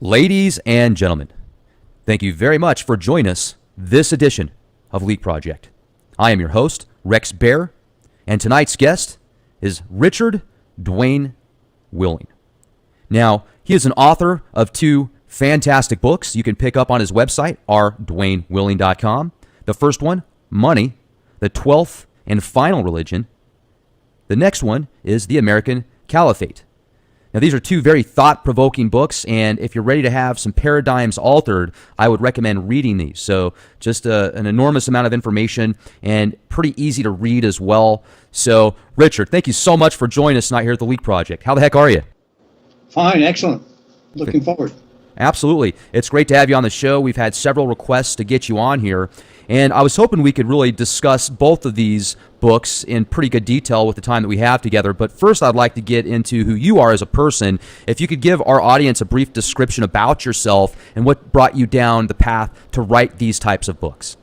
Ladies and gentlemen, thank you very much for joining us this edition of Leak Project. I am your host, Rex Bear, and tonight's guest is Richard Dwayne Willing. Now, he is an author of two fantastic books you can pick up on his website, rdwaynewilling.com. The first one, Money, the 12th and Final Religion. The next one is The American Caliphate. Now, these are two very thought-provoking books, and if you're ready to have some paradigms altered, I would recommend reading these. So just an enormous amount of information and pretty easy to read as well. So, Richard, thank you so much for joining us tonight here at the Leak Project. How the heck are you? Fine, excellent. Looking forward. Absolutely. It's great to have you on the show. We've had several requests to get you on here, and I was hoping we could really discuss both of these books in pretty good detail with the time that we have together. But first, I'd like to get into who you are as a person. If you could give our audience a brief description about yourself and what brought you down the path to write these types of books.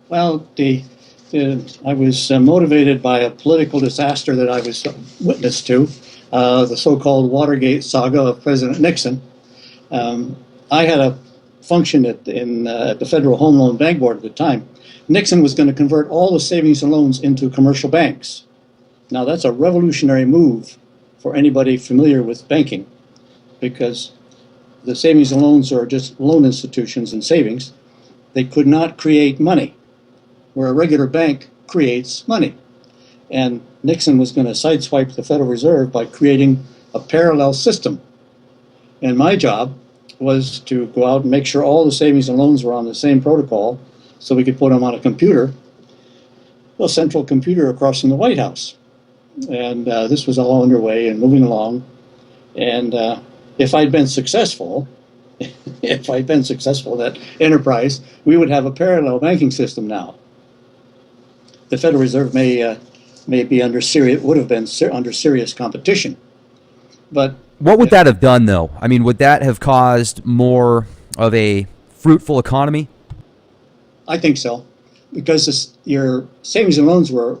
Well, I was motivated by a political disaster that I was witness to, the so-called Watergate saga of President Nixon. I had a function at the Federal Home Loan Bank Board at the time. Nixon was going to convert all the savings and loans into commercial banks. Now, that's a revolutionary move for anybody familiar with banking, because the savings and loans are just loan institutions and savings. They could not create money, where a regular bank creates money. And Nixon was going to sideswipe the Federal Reserve by creating a parallel system. And my job was to go out and make sure all the savings and loans were on the same protocol so we could put them on a computer, a central computer across from the White House. And this was all underway and moving along. And if I'd been successful, in that enterprise, we would have a parallel banking system now. The Federal Reserve would have been under serious competition. But what would that have done, though? I mean, would that have caused more of a fruitful economy? I think so, because your savings and loans were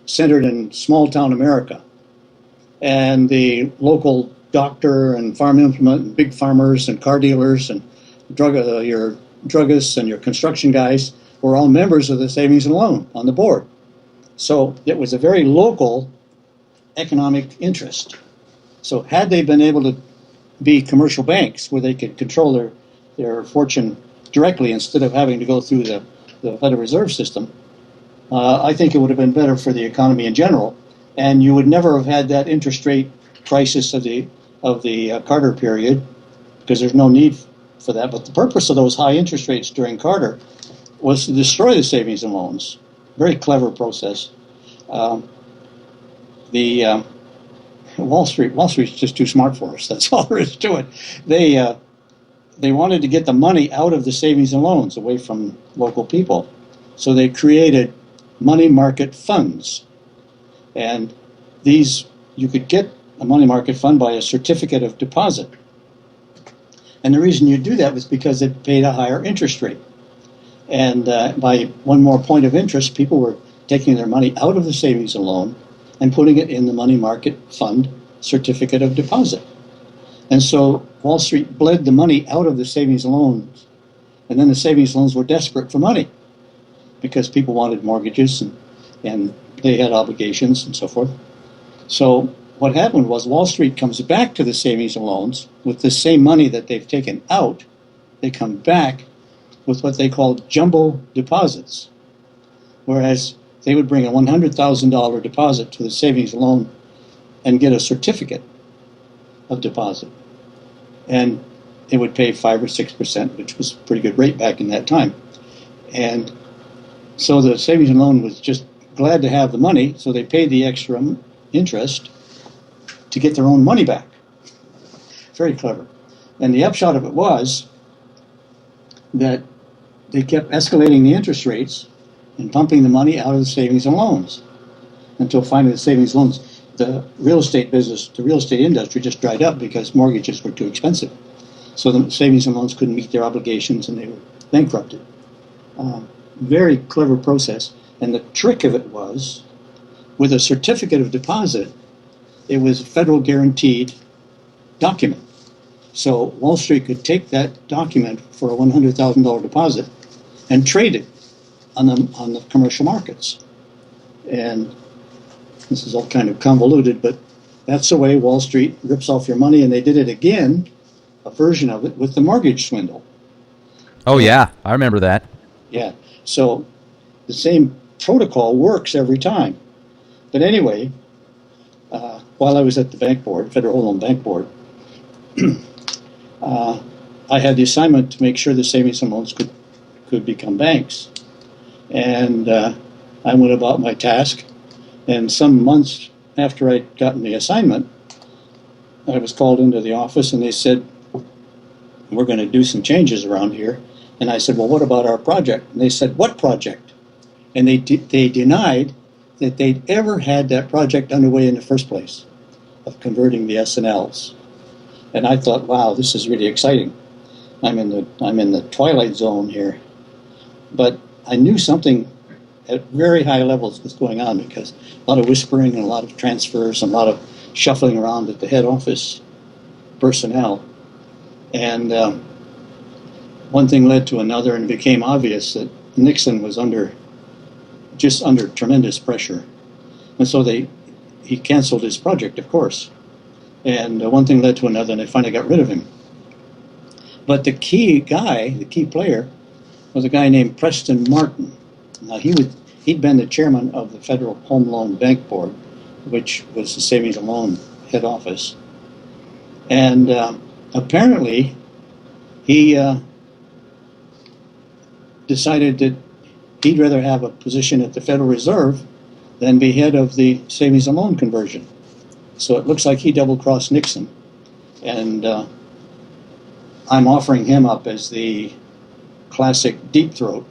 centered in small-town America, and the local doctor and farm implement and big farmers and car dealers and your druggists and your construction guys were all members of the savings and loan on the board. So it was a very local economic interest. So had they been able to be commercial banks where they could control their fortune directly instead of having to go through the Federal Reserve System, I think it would have been better for the economy in general, and you would never have had that interest rate crisis of the Carter period, because there's no need for that. But the purpose of those high interest rates during Carter was to destroy the savings and loans. Very clever process. Wall Street's just too smart for us. That's all there is to it. They wanted to get the money out of the savings and loans away from local people. So they created money market funds. And you could get a money market fund by a certificate of deposit. And the reason you do that was because it paid a higher interest rate. And by one more point of interest, people were taking their money out of the savings and loan and putting it in the money market fund certificate of deposit. And so Wall Street bled the money out of the savings and loans. And then the savings loans were desperate for money because people wanted mortgages and they had obligations and so forth. So what happened was Wall Street comes back to the savings and loans with the same money that they've taken out. They come back with what they call jumbo deposits, whereas they would bring a $100,000 deposit to the savings loan and get a certificate of deposit. And it would pay 5 or 6%, which was a pretty good rate back in that time. And so the savings and loan was just glad to have the money, so they paid the extra interest to get their own money back. Very clever. And the upshot of it was that they kept escalating the interest rates and pumping the money out of the savings and loans until finally the savings loans, the real estate business, the real estate industry just dried up because mortgages were too expensive. So the savings and loans couldn't meet their obligations and they were bankrupted. Very clever process. And the trick of it was, with a certificate of deposit, it was a federal guaranteed document. So Wall Street could take that document for a $100,000 deposit and trade it on the commercial markets. And this is all kind of convoluted, but that's the way Wall Street rips off your money. And they did it again, a version of it, with the mortgage swindle. Oh, yeah, I remember that. Yeah. So the same protocol works every time. But anyway, while I was at the bank board, Federal Home Loan Bank Board, I had the assignment to make sure the savings and loans could become banks. And I went about my task. And some months after I'd gotten the assignment, I was called into the office and they said, we're going to do some changes around here. And I said, well, what about our project? And they said, what project? And they denied that they'd ever had that project underway in the first place of converting the S&Ls. And I thought, wow, this is really exciting. I'm in the twilight zone here. But I knew something at very high levels was going on, because a lot of whispering and a lot of transfers and a lot of shuffling around at the head office personnel. And one thing led to another, and it became obvious that Nixon was under tremendous pressure. And so he canceled his project, of course. And one thing led to another, and they finally got rid of him. But the key player, was a guy named Preston Martin. Now, he'd been the chairman of the Federal Home Loan Bank Board, which was the savings and loan head office. And apparently, he decided that he'd rather have a position at the Federal Reserve than be head of the savings and loan conversion. So it looks like he double-crossed Nixon. And I'm offering him up as the classic deep throat,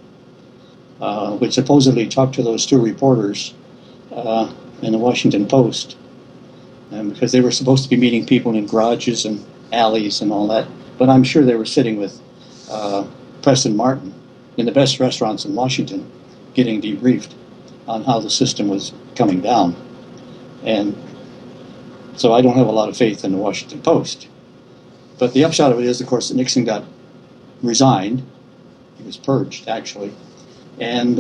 which supposedly talked to those two reporters in the Washington Post, because they were supposed to be meeting people in garages and alleys and all that. But I'm sure they were sitting with Preston Martin in the best restaurants in Washington, getting debriefed on how the system was coming down. And so I don't have a lot of faith in the Washington Post. But the upshot of it is, of course, that Nixon got resigned. He was purged, actually. And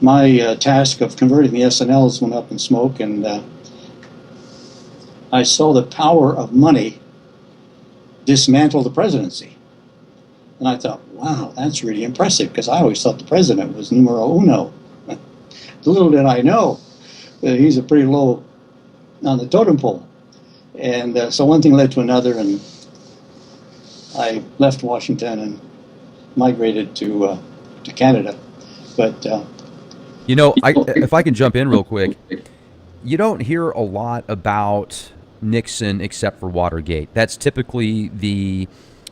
my task of converting the S&Ls went up in smoke, and I saw the power of money dismantle the presidency. And I thought, wow, that's really impressive, because I always thought the president was numero uno. Little did I know that he's a pretty low on the totem pole. And so one thing led to another, and I left Washington and migrated to Canada. But if I can jump in real quick, you don't hear a lot about Nixon except for Watergate. That's typically the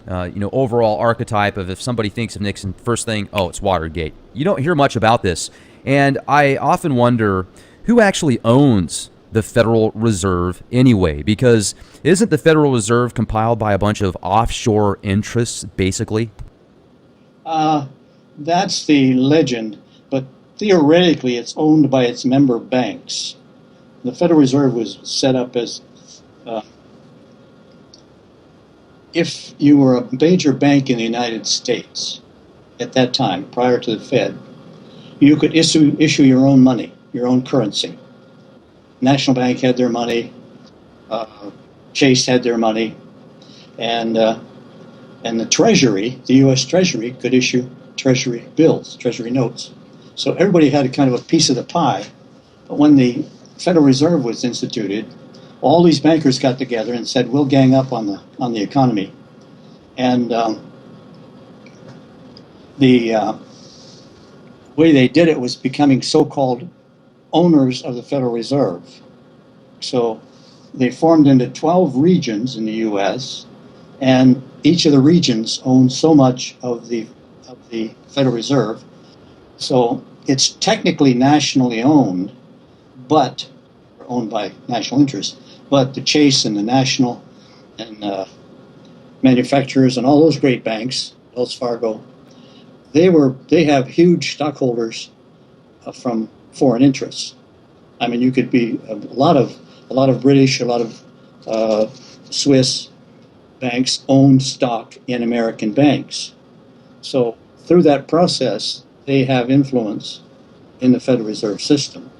overall archetype of, if somebody thinks of Nixon, first thing, oh, it's Watergate. You don't hear much about this. And I often wonder who actually owns the Federal Reserve anyway, because isn't the Federal Reserve compiled by a bunch of offshore interests, basically? That's the legend, but theoretically it's owned by its member banks. The Federal Reserve was set up as if you were a major bank in the United States at that time, prior to the Fed, you could issue your own money, your own currency. National Bank had their money, Chase had their money, and the Treasury, the U.S. Treasury, could issue Treasury bills, Treasury notes. So everybody had a kind of a piece of the pie. But when the Federal Reserve was instituted, all these bankers got together and said, we'll gang up on the economy. And the way they did it was becoming so-called owners of the Federal Reserve. So they formed into 12 regions in the U.S., and each of the regions owned so much of the Federal Reserve. So it's technically nationally owned, but owned by national interests. But the Chase and the National and manufacturers and all those great banks, Wells Fargo, they have huge stockholders from foreign interests. I mean, you could be a lot of British, a lot of Swiss, banks owned stock in American banks. So through that process, they have influence in the Federal Reserve System.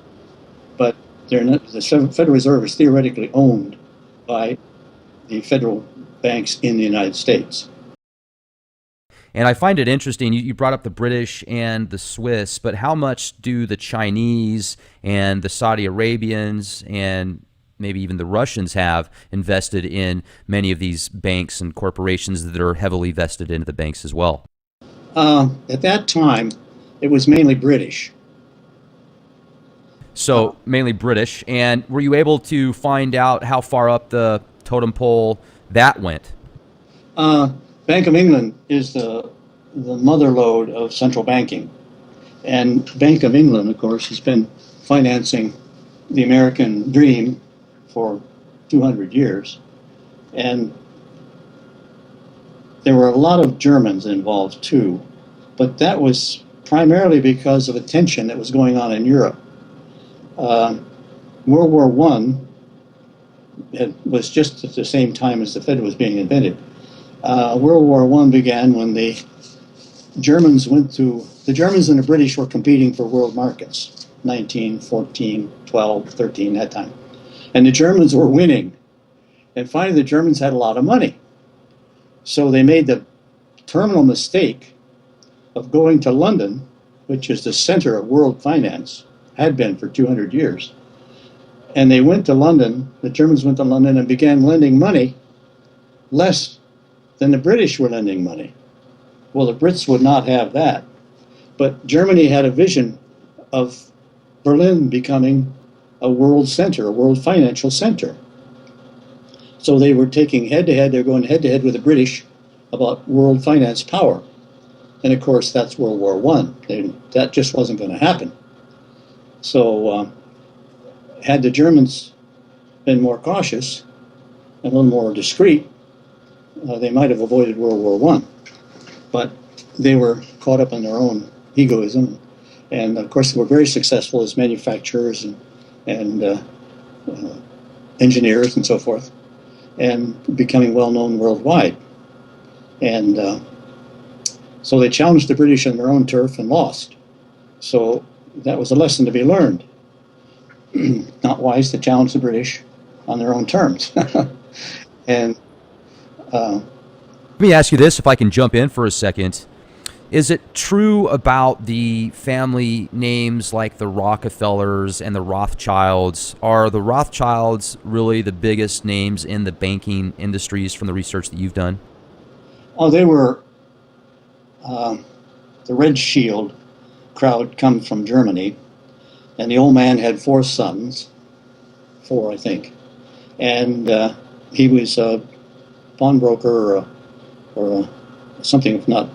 But they're not, the Federal Reserve is theoretically owned by the federal banks in the United States. And I find it interesting, you brought up the British and the Swiss, but how much do the Chinese and the Saudi Arabians and maybe even the Russians have invested in many of these banks and corporations that are heavily vested into the banks as well? At that time, it was mainly British. So mainly British. And were you able to find out how far up the totem pole that went? Bank of England is the mother lode of central banking. And Bank of England, of course, has been financing the American dream for 200 years. And there were a lot of Germans involved too, but that was primarily because of a tension that was going on in Europe. World War I was just at the same time as the Fed was being invented. World War I began when the Germans and the British were competing for world markets, 19, 14, 12, 13, that time. And the Germans were winning. And finally, the Germans had a lot of money. So they made the terminal mistake of going to London, which is the center of world finance, had been for 200 years. And they went to London, the Germans went to London and began lending money less than the British were lending money. Well, the Brits would not have that. But Germany had a vision of Berlin becoming a world center, a world financial center. So they were taking head-to-head, they were going head-to-head with the British about world finance power. And of course, that's World War I. That just wasn't going to happen. So had the Germans been more cautious and a little more discreet, they might have avoided World War I. But they were caught up in their own egoism. And of course, they were very successful as manufacturers and engineers and so forth, and becoming well known worldwide. And so they challenged the British on their own turf and lost. So that was a lesson to be learned. Not wise to challenge the British on their own terms. And let me ask you this, if I can jump in for a second. Is it true about the family names like the Rockefellers and the Rothschilds? Are the Rothschilds really the biggest names in the banking industries from the research that you've done? oh, they were the Red Shield crowd come from Germany, and the old man had four sons, I think, and he was a pawnbroker or something, if not,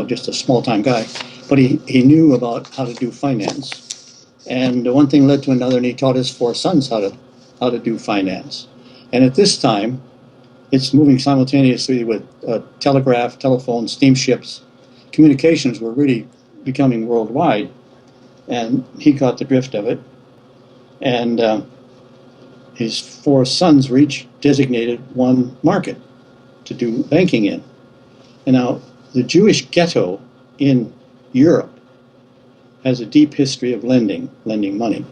just a small-time guy. But he knew about how to do finance, and one thing led to another, and he taught his four sons how to do finance. And at this time, it's moving simultaneously with telegraph, telephone, steamships. Communications were really becoming worldwide, and he caught the drift of it. And his four sons were each designated one market to do banking in. And now, the Jewish ghetto in Europe has a deep history of lending money.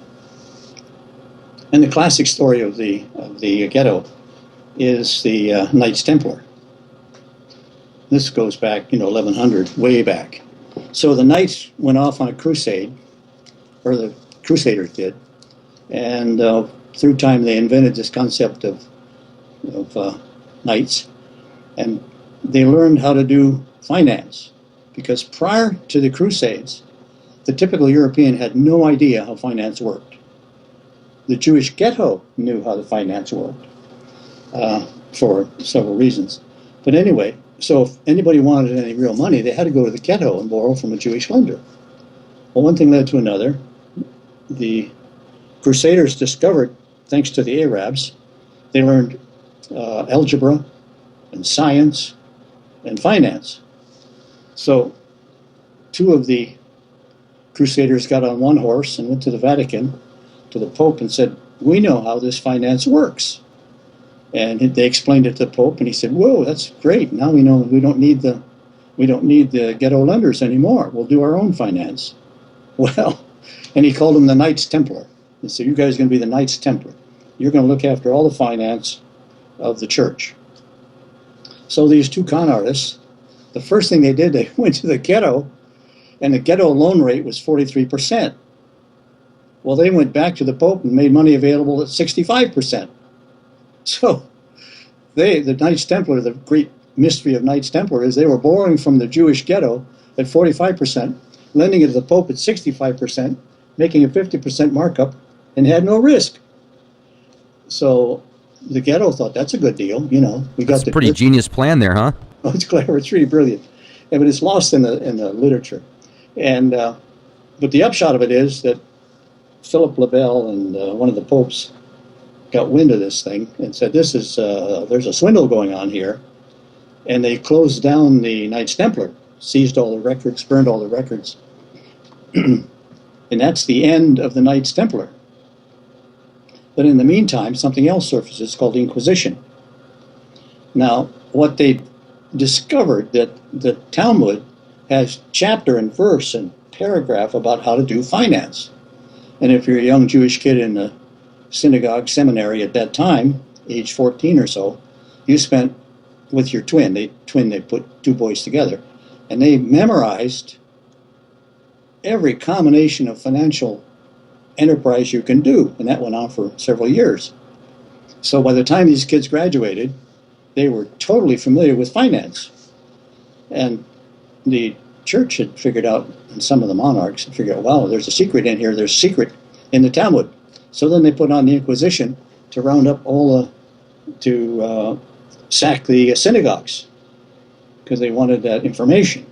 And the classic story of the ghetto is the Knights Templar. This goes back, 1100, way back. So the Knights went off on a crusade, or the Crusaders did, and through time they invented this concept of knights, and they learned how to do finance, because prior to the Crusades, the typical European had no idea how finance worked. The Jewish ghetto knew how the finance worked for several reasons. But anyway, so if anybody wanted any real money, they had to go to the ghetto and borrow from a Jewish lender. Well, one thing led to another. The Crusaders discovered, thanks to the Arabs, they learned algebra and science and finance. So two of the Crusaders got on one horse and went to the Vatican, to the Pope, and said, "We know how this finance works." And they explained it to the Pope, and he said, "Whoa, that's great! Now we know we don't need the ghetto lenders anymore. We'll do our own finance." Well, and he called them the Knights Templar. He said, "You guys are going to be the Knights Templar. You're going to look after all the finance of the church." So these two con artists, the first thing they did, they went to the ghetto, and the ghetto loan rate was 43%. Well, they went back to the Pope and made money available at 65%. So the Knights Templar, the great mystery of Knights Templar is they were borrowing from the Jewish ghetto at 45%, lending it to the Pope at 65%, making a 50% markup, and had no risk. So the ghetto thought, that's a good deal. We got That's a pretty genius plan there, huh? Oh, it's clever. It's really brilliant. But it's lost in the literature. And but the upshot of it is that Philip le Bel and one of the popes got wind of this thing and said, "This is there's a swindle going on here," and they closed down the Knights Templar, seized all the records, burned all the records, and that's the end of the Knights Templar. But in the meantime, something else surfaces called the Inquisition. Now, what they discovered that the Talmud has chapter and verse and paragraph about how to do finance. And if you're a young Jewish kid in the synagogue seminary at that time, age 14 or so, you spent with your twin. They put two boys together, and they memorized every combination of financial enterprise you can do, and that went on for several years. So by the time these kids graduated, they were totally familiar with finance. And the church had figured out, and some of the monarchs had figured out, wow, there's a secret in here, there's a secret in the Talmud. So then they put on the Inquisition to round up to sack the synagogues, because they wanted that information.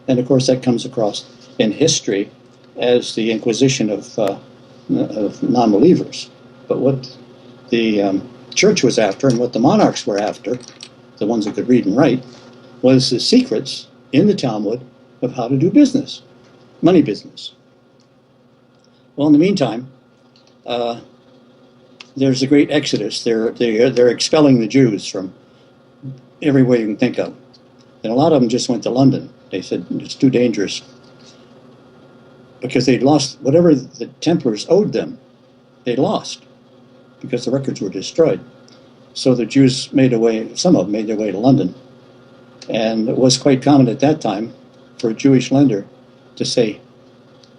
And of course that comes across in history as the Inquisition of non-believers. But what the church was after, and what the monarchs were after, the ones that could read and write, was the secrets in the Talmud of how to do business, money business. Well, in the meantime, there's a great exodus. They're expelling the Jews from everywhere you can think of. And a lot of them just went to London. They said it's too dangerous, because they'd lost whatever the Templars owed them. They lost because the records were destroyed. So the Jews some of them made their way to London. And it was quite common at that time for a Jewish lender to say,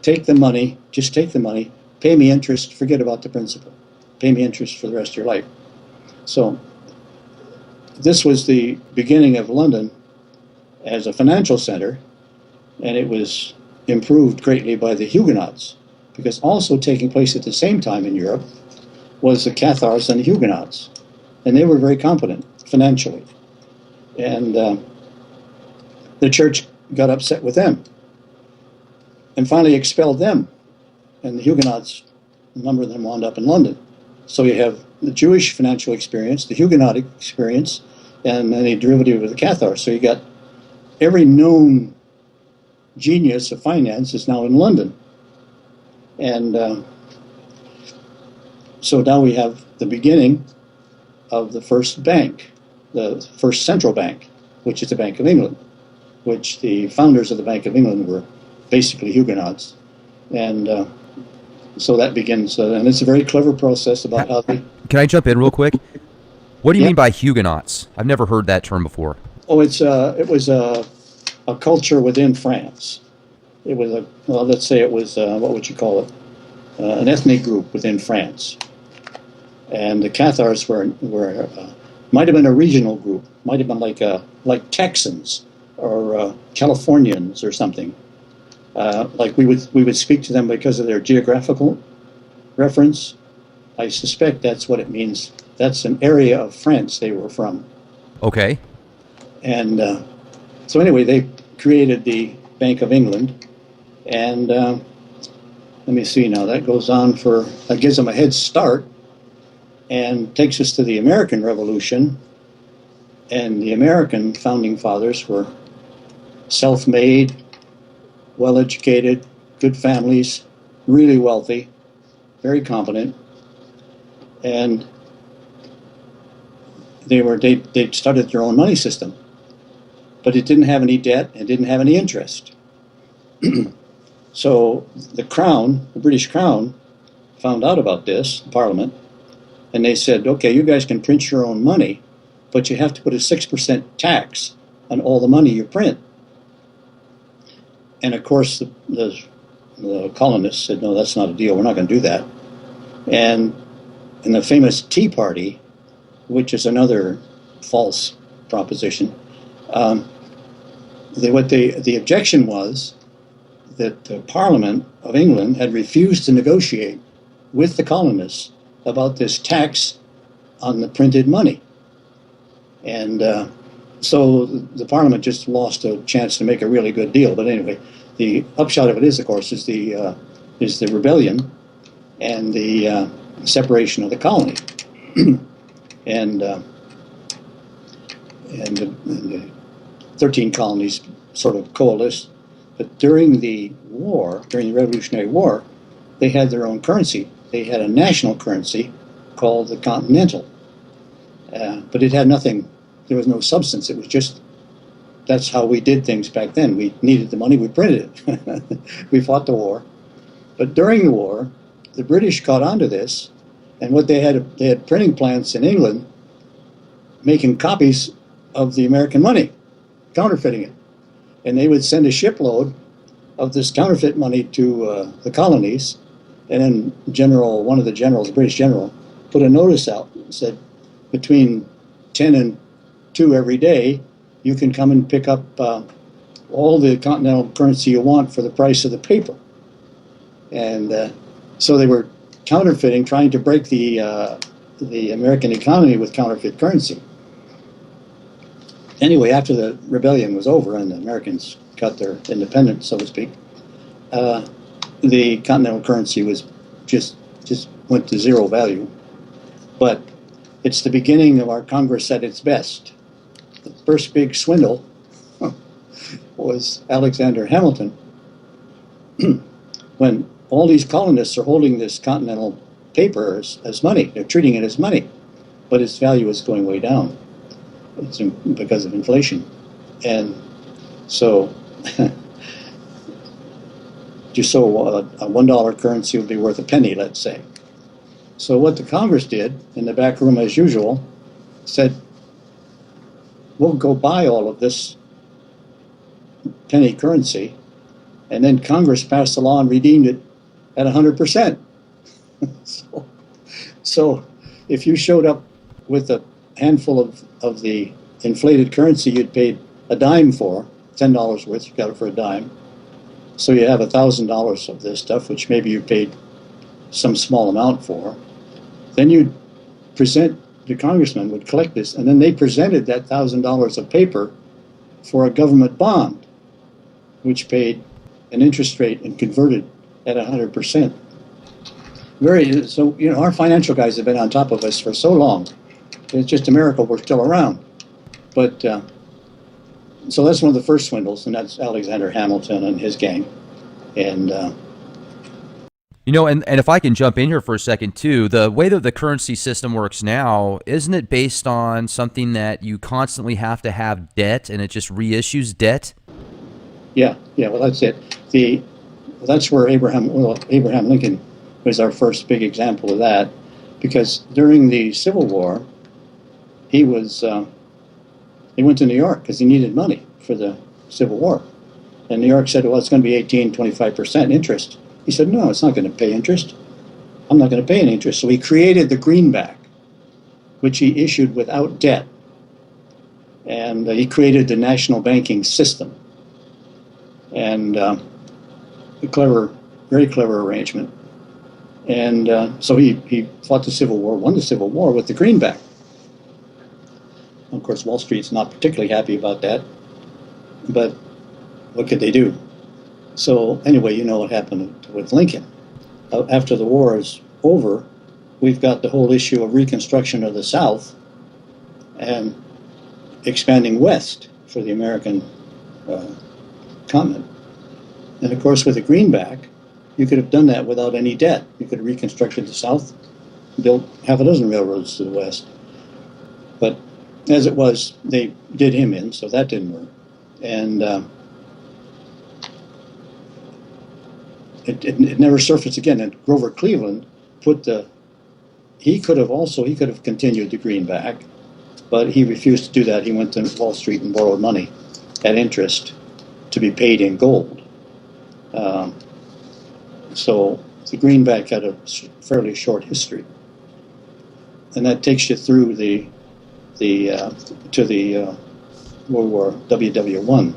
take the money, just take the money, pay me interest, forget about the principal. Pay me interest for the rest of your life. So this was the beginning of London as a financial center, and it was improved greatly by the Huguenots, because also taking place at the same time in Europe was the Cathars and the Huguenots, and they were very competent financially. And the church got upset with them and finally expelled them, and the Huguenots, a number of them wound up in London. So you have the Jewish financial experience, the Huguenot experience, and then a derivative of the Cathars. So you got every known genius of finance is now in London. And so now we have the beginning of the first bank, the first central bank, which is the Bank of England, which the founders of the Bank of England were basically Huguenots. And so that begins, and it's a very clever process about how they... Can I jump in real quick? What do you Yeah. mean by Huguenots? I've never heard that term before. Oh, it was a culture within France. It was let's say it was, what would you call it? An ethnic group within France. And the Cathars were might have been a regional group, might have been like Texans or Californians or something. Like we would speak to them because of their geographical reference. I suspect that's what it means. That's an area of France they were from. Okay. And so anyway, they created the Bank of England, and let me see now, that gives them a head start and takes us to the American Revolution. And the American founding fathers were self-made, well-educated, good families, really wealthy, very competent. And they started their own money system, but it didn't have any debt and didn't have any interest. So the Crown, the British Crown, found out about this, Parliament, and they said, okay, you guys can print your own money, but you have to put a 6% tax on all the money you print. And of course, the colonists said, no, that's not a deal. We're not going to do that. And in the famous Tea Party, which is another false proposition, the objection was that the Parliament of England had refused to negotiate with the colonists about this tax on the printed money. And so the Parliament just lost a chance to make a really good deal. But anyway, the upshot of it is, of course, is the rebellion and the separation of the colony. and the 13 colonies sort of coalesced. But during the war, during the Revolutionary War, they had their own currency. They had a national currency called the Continental. But it had nothing, there was no substance. It was just, that's how we did things back then. We needed the money, we printed it. We fought the war. But during the war, the British caught on to this, and what they had printing plants in England making copies of the American money, counterfeiting it. And they would send a shipload of this counterfeit money to the colonies, and then one of the generals, the British general, put a notice out and said, between 10 and 2 every day, you can come and pick up all the continental currency you want for the price of the paper. And so they were counterfeiting, trying to break the American economy with counterfeit currency. Anyway, after the rebellion was over and the Americans got their independence, so to speak, the continental currency was just went to zero value. But it's the beginning of our Congress at its best. The first big swindle was Alexander Hamilton. When all these colonists are holding this continental paper as money, they're treating it as money, but its value is going way down. It's because of inflation. And so just so a $1 currency would be worth a penny, let's say. So what the Congress did in the back room, as usual, said, we'll go buy all of this penny currency, and then Congress passed a law and redeemed it at 100%. So if you showed up with a handful of the inflated currency you'd paid a dime for, $10 worth, you got it for a dime. So you have $1,000 of this stuff, which maybe you paid some small amount for. Then you'd present, the congressman would collect this, and then they presented that $1,000 of paper for a government bond, which paid an interest rate and converted at 100%. So, our financial guys have been on top of us for so long. It's just a miracle we're still around. But so that's one of the first swindles, and that's Alexander Hamilton and his gang. And and if I can jump in here for a second too, the way that the currency system works now, isn't it based on something that you constantly have to have debt, and it just reissues debt? Yeah. Well, that's it. That's where Abraham Lincoln was our first big example of that, because during the Civil War, he went to New York because he needed money for the Civil War. And New York said, well, it's going to be 25% interest. He said, no, it's not going to pay interest. I'm not going to pay any interest. So he created the greenback, which he issued without debt. And he created the national banking system. And a very clever arrangement. And so he fought the Civil War, won the Civil War with the greenback. Of course, Wall Street's not particularly happy about that, but what could they do? So anyway, you know what happened with Lincoln. After the war is over, we've got the whole issue of Reconstruction of the South and expanding west for the American continent. And of course, with a greenback, you could have done that without any debt. You could have reconstructed the South, built half a dozen railroads to the west. But as it was, they did him in, so that didn't work. And it never surfaced again. And Grover Cleveland he could have continued the greenback, but he refused to do that. He went to Wall Street and borrowed money at interest to be paid in gold. So the greenback had a fairly short history, and that takes you through to the World War WW1.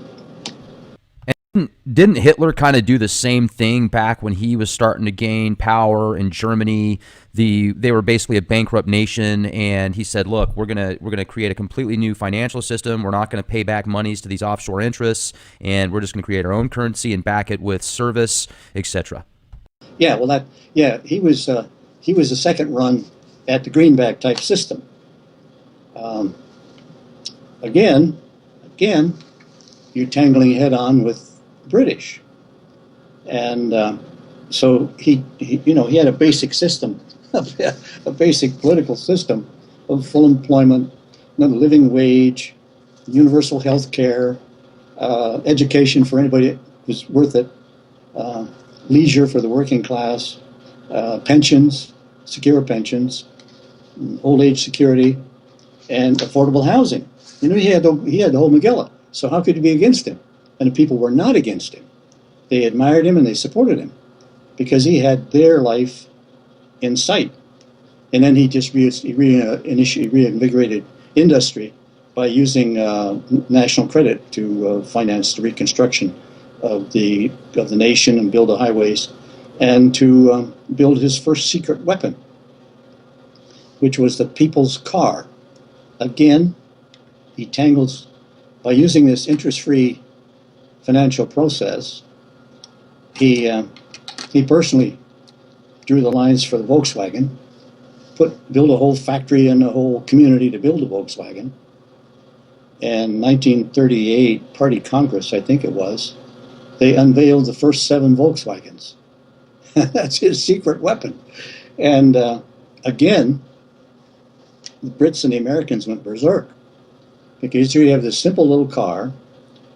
Didn't Hitler kind of do the same thing back when he was starting to gain power in Germany? They were basically a bankrupt nation, and he said, "Look, we're gonna create a completely new financial system. We're not going to pay back monies to these offshore interests, and we're just going to create our own currency and back it with service, etc." Yeah, well, he was a second run at the greenback type system. Again, you're tangling head on with British, and so he had a basic system, a basic political system of full employment, living wage, universal health care, education for anybody that was worth it, leisure for the working class, pensions, secure pensions, old age security, and affordable housing. He had the whole Megillah. So how could you be against him? And the people were not against him. They admired him and they supported him because he had their life in sight. And then he just reinvigorated industry by using national credit to finance the reconstruction of the nation and build the highways, and to build his first secret weapon, which was the people's car. Again, he tangles by using this interest-free financial process. He personally drew the lines for the Volkswagen, built a whole factory and a whole community to build a Volkswagen. And 1938 Party Congress, I think it was, they unveiled the first 7 Volkswagens. That's his secret weapon. And again, the Brits and the Americans went berserk. Because here you have this simple little car,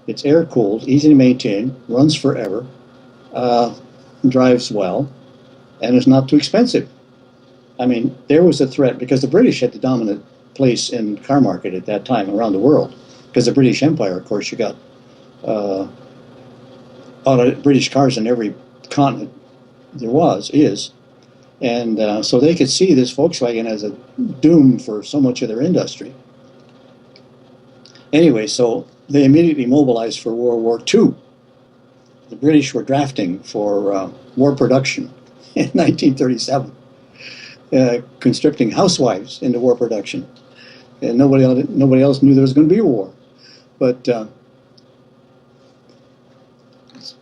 it's air-cooled, easy to maintain, runs forever, drives well, and is not too expensive. I mean, there was a threat, because the British had the dominant place in the car market at that time around the world. Because the British Empire, of course, you got British cars in every continent there is. And so they could see this Volkswagen as a doom for so much of their industry. Anyway, so they immediately mobilized for World War II. The British were drafting for war production in 1937, conscripting housewives into war production. And nobody else knew there was going to be a war. But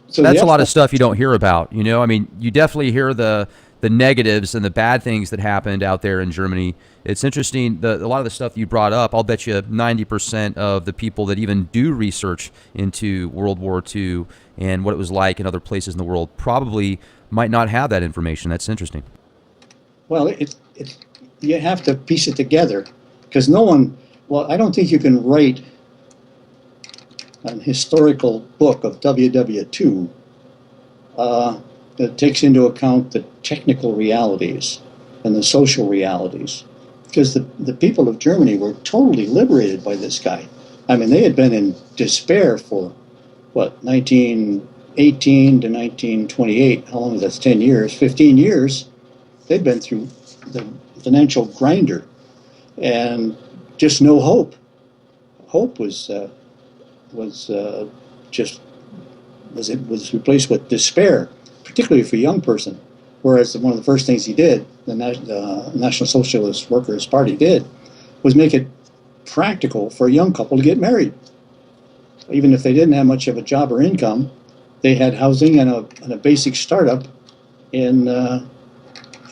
so that's a lot of stuff you don't hear about. I mean, you definitely hear the negatives and the bad things that happened out there in Germany. It's interesting, a lot of the stuff you brought up, I'll bet you 90% of the people that even do research into World War II and what it was like in other places in the world probably might not have that information. That's interesting. Well, you have to piece it together, because I don't think you can write an historical book of WW2 that takes into account the technical realities and the social realities, because the people of Germany were totally liberated by this guy. I mean, they had been in despair for 1918 to 1928. How long is that? That's 10 years, 15 years. They'd been through the financial grinder, and just no hope. Hope was replaced with despair, particularly for a young person. Whereas one of the first things he did, the National Socialist Workers' Party did, was make it practical for a young couple to get married. Even if they didn't have much of a job or income, they had housing and a basic startup in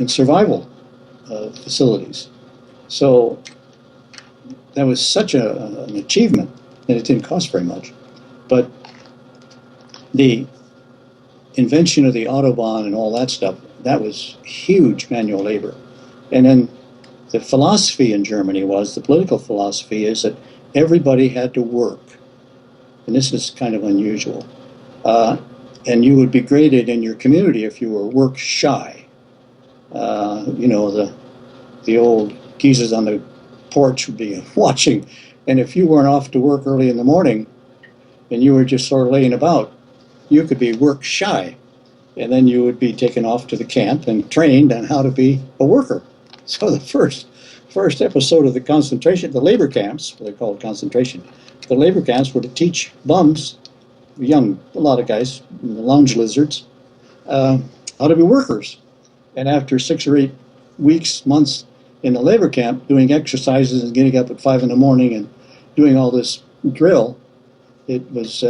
survival facilities. So that was such an achievement, and it didn't cost very much. But the invention of the Autobahn and all that stuff, that was huge manual labor. And then The philosophy in Germany was, the political philosophy is that everybody had to work. And this is kind of unusual. And you would be graded in your community if you were work shy. You know, the old geezers on the porch would be watching. And if you weren't off to work early in the morning and you were just sort of laying about, you could be work shy. And then you would be taken off to the camp and trained on how to be a worker. So the first episode of the concentration, the labor camps, they're called concentration, the labor camps were to teach bums, a lot of guys, lounge lizards, how to be workers. And after 6 or 8 weeks, months in the labor camp, doing exercises and getting up at 5 in the morning and doing all this drill, it was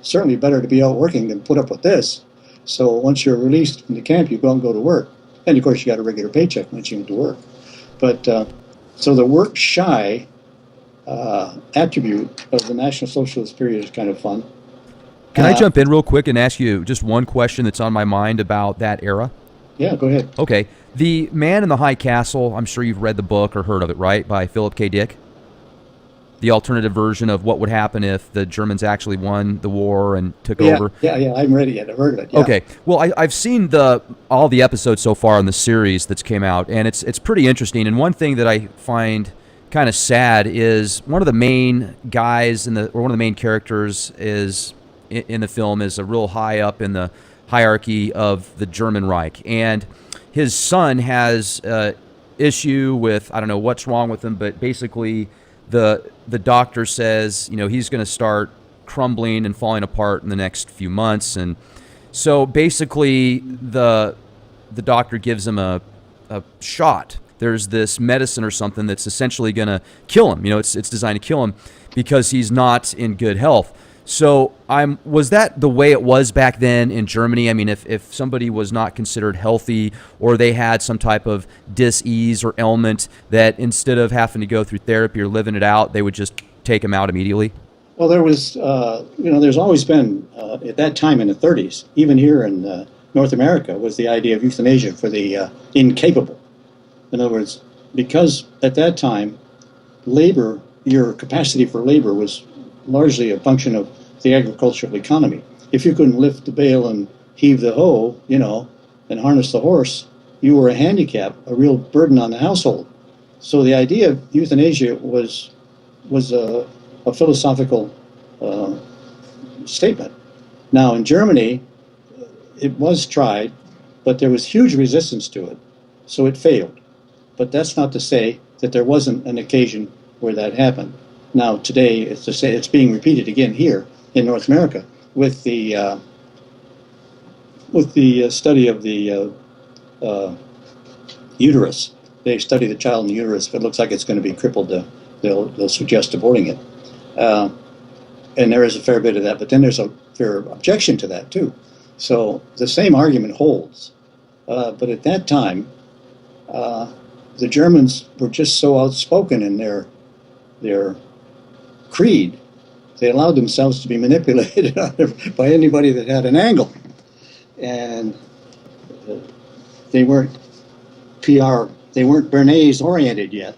certainly better to be out working than put up with this. So once you're released from the camp, you go and go to work. And of course, you got a regular paycheck once you went to work. But so the work shy attribute of the National Socialist period is kind of fun. Can I jump in real quick and ask you just one question that's on my mind about that era? Yeah, go ahead. Okay. The Man in the High Castle, I'm sure you've read the book or heard of it, right? By Philip K. Dick. The alternative version of what would happen if the Germans actually won the war and took over. Yeah, I haven't read it yet. I've heard of it. Yeah. Okay. Well, I've seen all the episodes so far in the series that's came out, and it's pretty interesting. And one thing that I find kind of sad is one of the main guys one of the main characters is in the film is a real high up in the hierarchy of the German Reich, and his son has issue with, I don't know what's wrong with him, but basically the doctor says, you know, he's going to start crumbling and falling apart in the next few months. And so basically the doctor gives him a shot. There's this medicine or something that's essentially going to kill him. You know, it's designed to kill him because he's not in good health. So was that the way it was back then in Germany? I mean, if somebody was not considered healthy or they had some type of dis-ease or ailment, that instead of having to go through therapy or living it out, they would just take them out immediately? Well, there was, there's always been, at that time in the 30s, even here in North America, was the idea of euthanasia for the incapable. In other words, because at that time, labor, your capacity for labor was largely a function of the agricultural economy. If you couldn't lift the bale and heave the hoe, you know, and harness the horse, you were a handicap, a real burden on the household. So the idea of euthanasia was a philosophical statement. Now in Germany, it was tried, but there was huge resistance to it, so it failed. But that's not to say that there wasn't an occasion where that happened. Now today, it's being repeated again here in North America with the study of the uterus. They study the child in the uterus. If it looks like it's going to be crippled, they'll suggest aborting it. And there is a fair bit of that, but then there's a fair objection to that too. So the same argument holds. But at that time, the Germans were just so outspoken in their creed, they allowed themselves to be manipulated by anybody that had an angle. And they weren't Bernays oriented yet.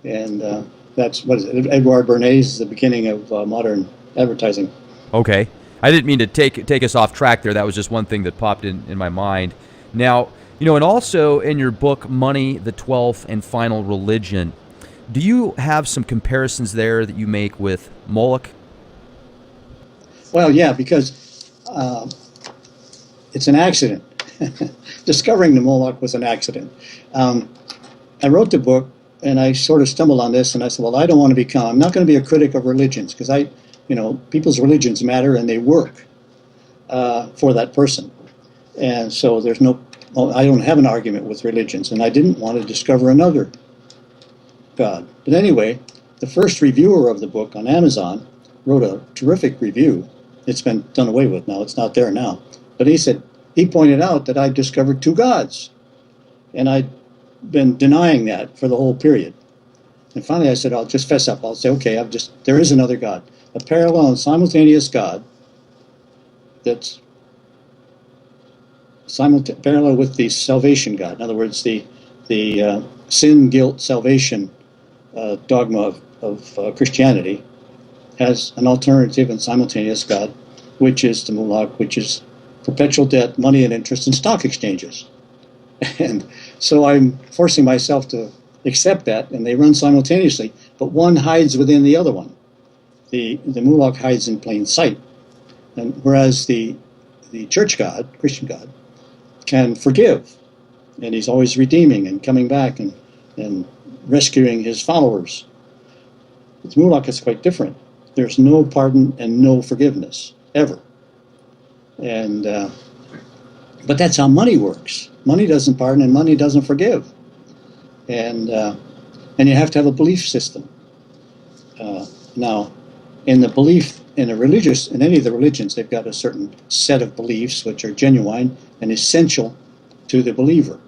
And that's what is it? Edouard Bernays is the beginning of modern advertising. Okay. I didn't mean to take us off track there. That was just one thing that popped in my mind. Now, you know, and also in your book, Money, the 12th and Final Religion, do you have some comparisons there that you make with Moloch? Well, yeah, because it's an accident. Discovering the Moloch was an accident. I wrote the book, and I sort of stumbled on this, and I said, well, I'm not going to be a critic of religions, because people's religions matter, and they work for that person. And so I don't have an argument with religions, and I didn't want to discover another God. But anyway, the first reviewer of the book on Amazon wrote a terrific review. It's been done away with now. It's not there now. But he pointed out that I discovered two gods. And I'd been denying that for the whole period. And finally I said, I'll just fess up. I'll say, okay, there is another God. A parallel and simultaneous God that's parallel with the salvation God. In other words, the the sin, guilt, salvation dogma of Christianity has an alternative and simultaneous God, which is the Moloch, which is perpetual debt, money and interest, and stock exchanges. And so I'm forcing myself to accept that, and they run simultaneously, but one hides within the other one. The Moloch hides in plain sight, and whereas the church God, Christian God, can forgive, and he's always redeeming and coming back and rescuing his followers. The Moloch is quite different. There's no pardon and no forgiveness, ever. And but that's how money works. Money doesn't pardon and money doesn't forgive. And you have to have a belief system. Now, in the belief in any of the religions, they've got a certain set of beliefs which are genuine and essential to the believer.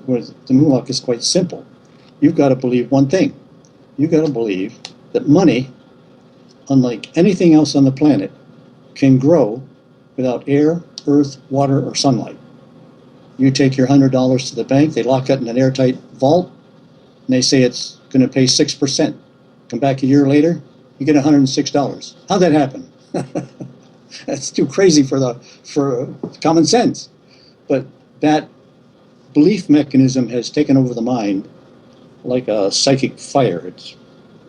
Whereas the Moloch is quite simple. You've got to believe one thing. You've got to believe that money, unlike anything else on the planet, can grow without air, earth, water, or sunlight. You take your $100 to the bank, they lock it in an airtight vault, and they say it's going to pay 6%. Come back a year later, you get $106. How'd that happen? That's too crazy for common sense. But that belief mechanism has taken over the mind like a psychic fire. It's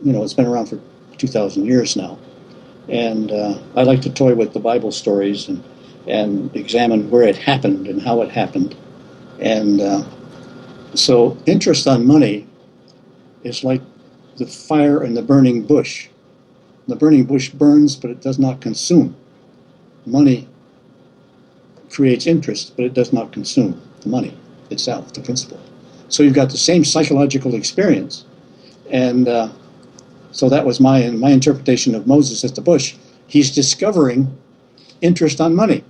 been around for 2,000 years now. And I like to toy with the Bible stories and examine where it happened and how it happened. And so interest on money is like the fire in the burning bush. The burning bush burns, but it does not consume. Money creates interest, but it does not consume the money itself, the principle. So you've got the same psychological experience. And so that was my interpretation of Moses at the bush. He's discovering interest on money.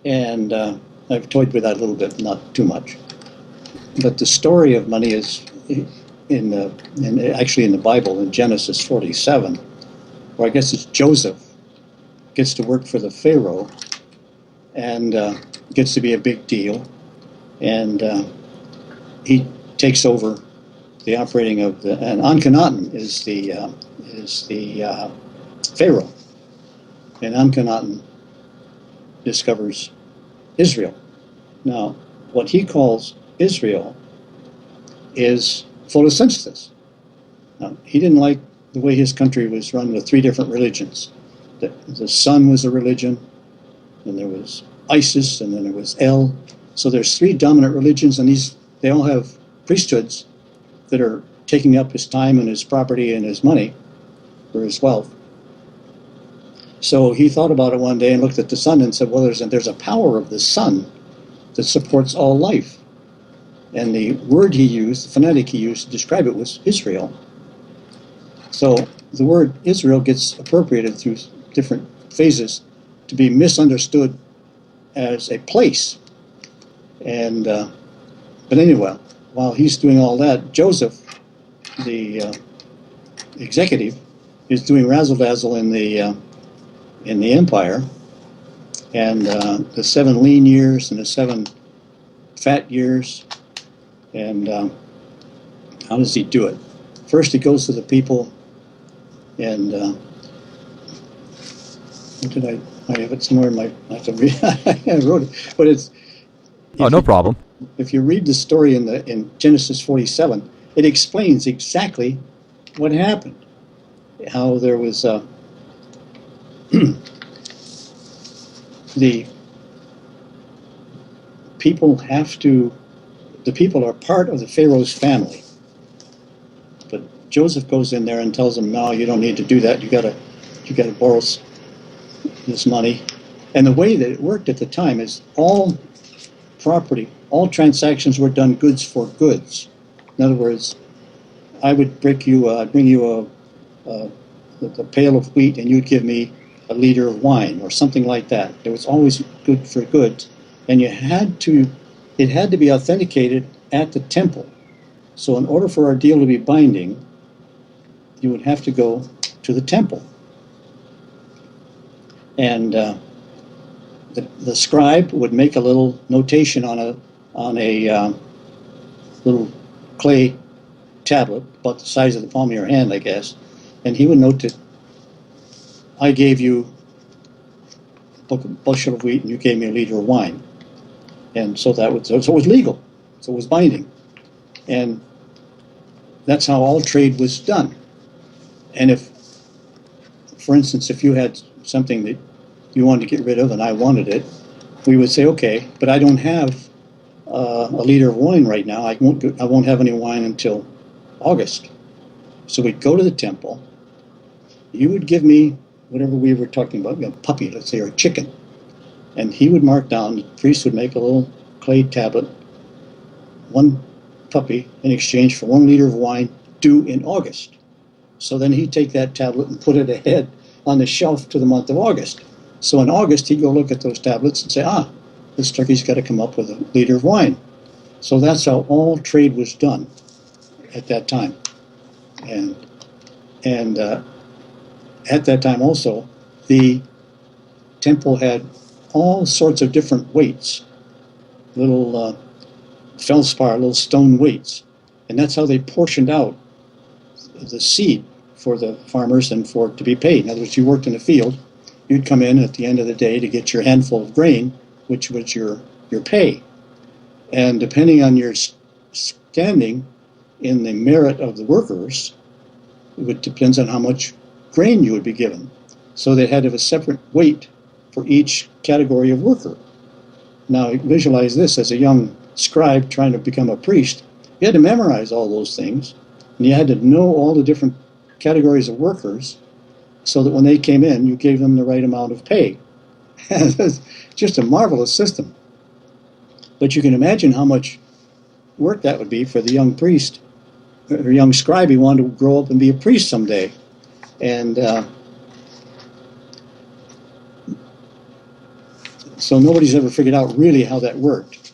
And I've toyed with that a little bit, not too much. But the story of money is actually in the Bible, in Genesis 47, where I guess it's Joseph gets to work for the Pharaoh and gets to be a big deal. And he takes over the operating of and Akhenaten is the Pharaoh, and Akhenaten discovers Israel. Now, what he calls Israel is photosynthesis. Now, he didn't like the way his country was run with 3 different religions. The sun was a religion, and there was Isis, and then there was El. So there's 3 dominant religions, and they all have priesthoods that are taking up his time and his property and his money for his wealth. So he thought about it one day and looked at the sun and said, well, there's a power of the sun that supports all life. And the word he used, the phonetic he used to describe it was Israel. So the word Israel gets appropriated through different phases to be misunderstood as a place. And but anyway, while he's doing all that, Joseph, the executive, is doing razzle-dazzle in the empire, and the 7 lean years and the 7 fat years. And how does he do it? First, he goes to the people, and I have it somewhere in my. I have to read. I wrote it, but it's. Oh, no problem. If you read the story in Genesis 47, it explains exactly what happened. How there was the people are part of the Pharaoh's family. But Joseph goes in there and tells them, no, you don't need to do that. You gotta borrow this money. And the way that it worked at the time is all property, all transactions were done goods for goods. In other words, I would bring you a pail of wheat, and you'd give me a liter of wine, or something like that. It was always good for goods, and it had to be authenticated at the temple. So in order for our deal to be binding, you would have to go to the temple. And the scribe would make a little notation on on a little clay tablet, about the size of the palm of your hand, I guess, and he would note that I gave you a bushel of wheat and you gave me a liter of wine. And so it was legal. So it was binding. And that's how all trade was done. And if, for instance, if you had something that you wanted to get rid of and I wanted it, we would say, okay, but I don't have a liter of wine right now. I won't have any wine until August. So we'd go to the temple. You would give me whatever we were talking about, a puppy, let's say, or a chicken. And he would mark down, the priest would make a little clay tablet, one puppy in exchange for 1 liter of wine due in August. So then he'd take that tablet and put it ahead on the shelf to the month of August. So in August, he'd go look at those tablets and say, this turkey's got to come up with a liter of wine. So that's how all trade was done at that time. And at that time also, the temple had all sorts of different weights, little feldspar, little stone weights. And that's how they portioned out the seed for the farmers and for it to be paid. In other words, you worked in a field, you'd come in at the end of the day to get your handful of grain, which was your pay. And depending on your standing in the merit of the workers, it depends on how much grain you would be given. So they had to have a separate weight for each category of worker. Now visualize this as a young scribe trying to become a priest. You had to memorize all those things, and you had to know all the different categories of workers so that when they came in, you gave them the right amount of pay. It's just a marvelous system. But you can imagine how much work that would be for the young priest, or young scribe who wanted to grow up and be a priest someday. And so nobody's ever figured out really how that worked.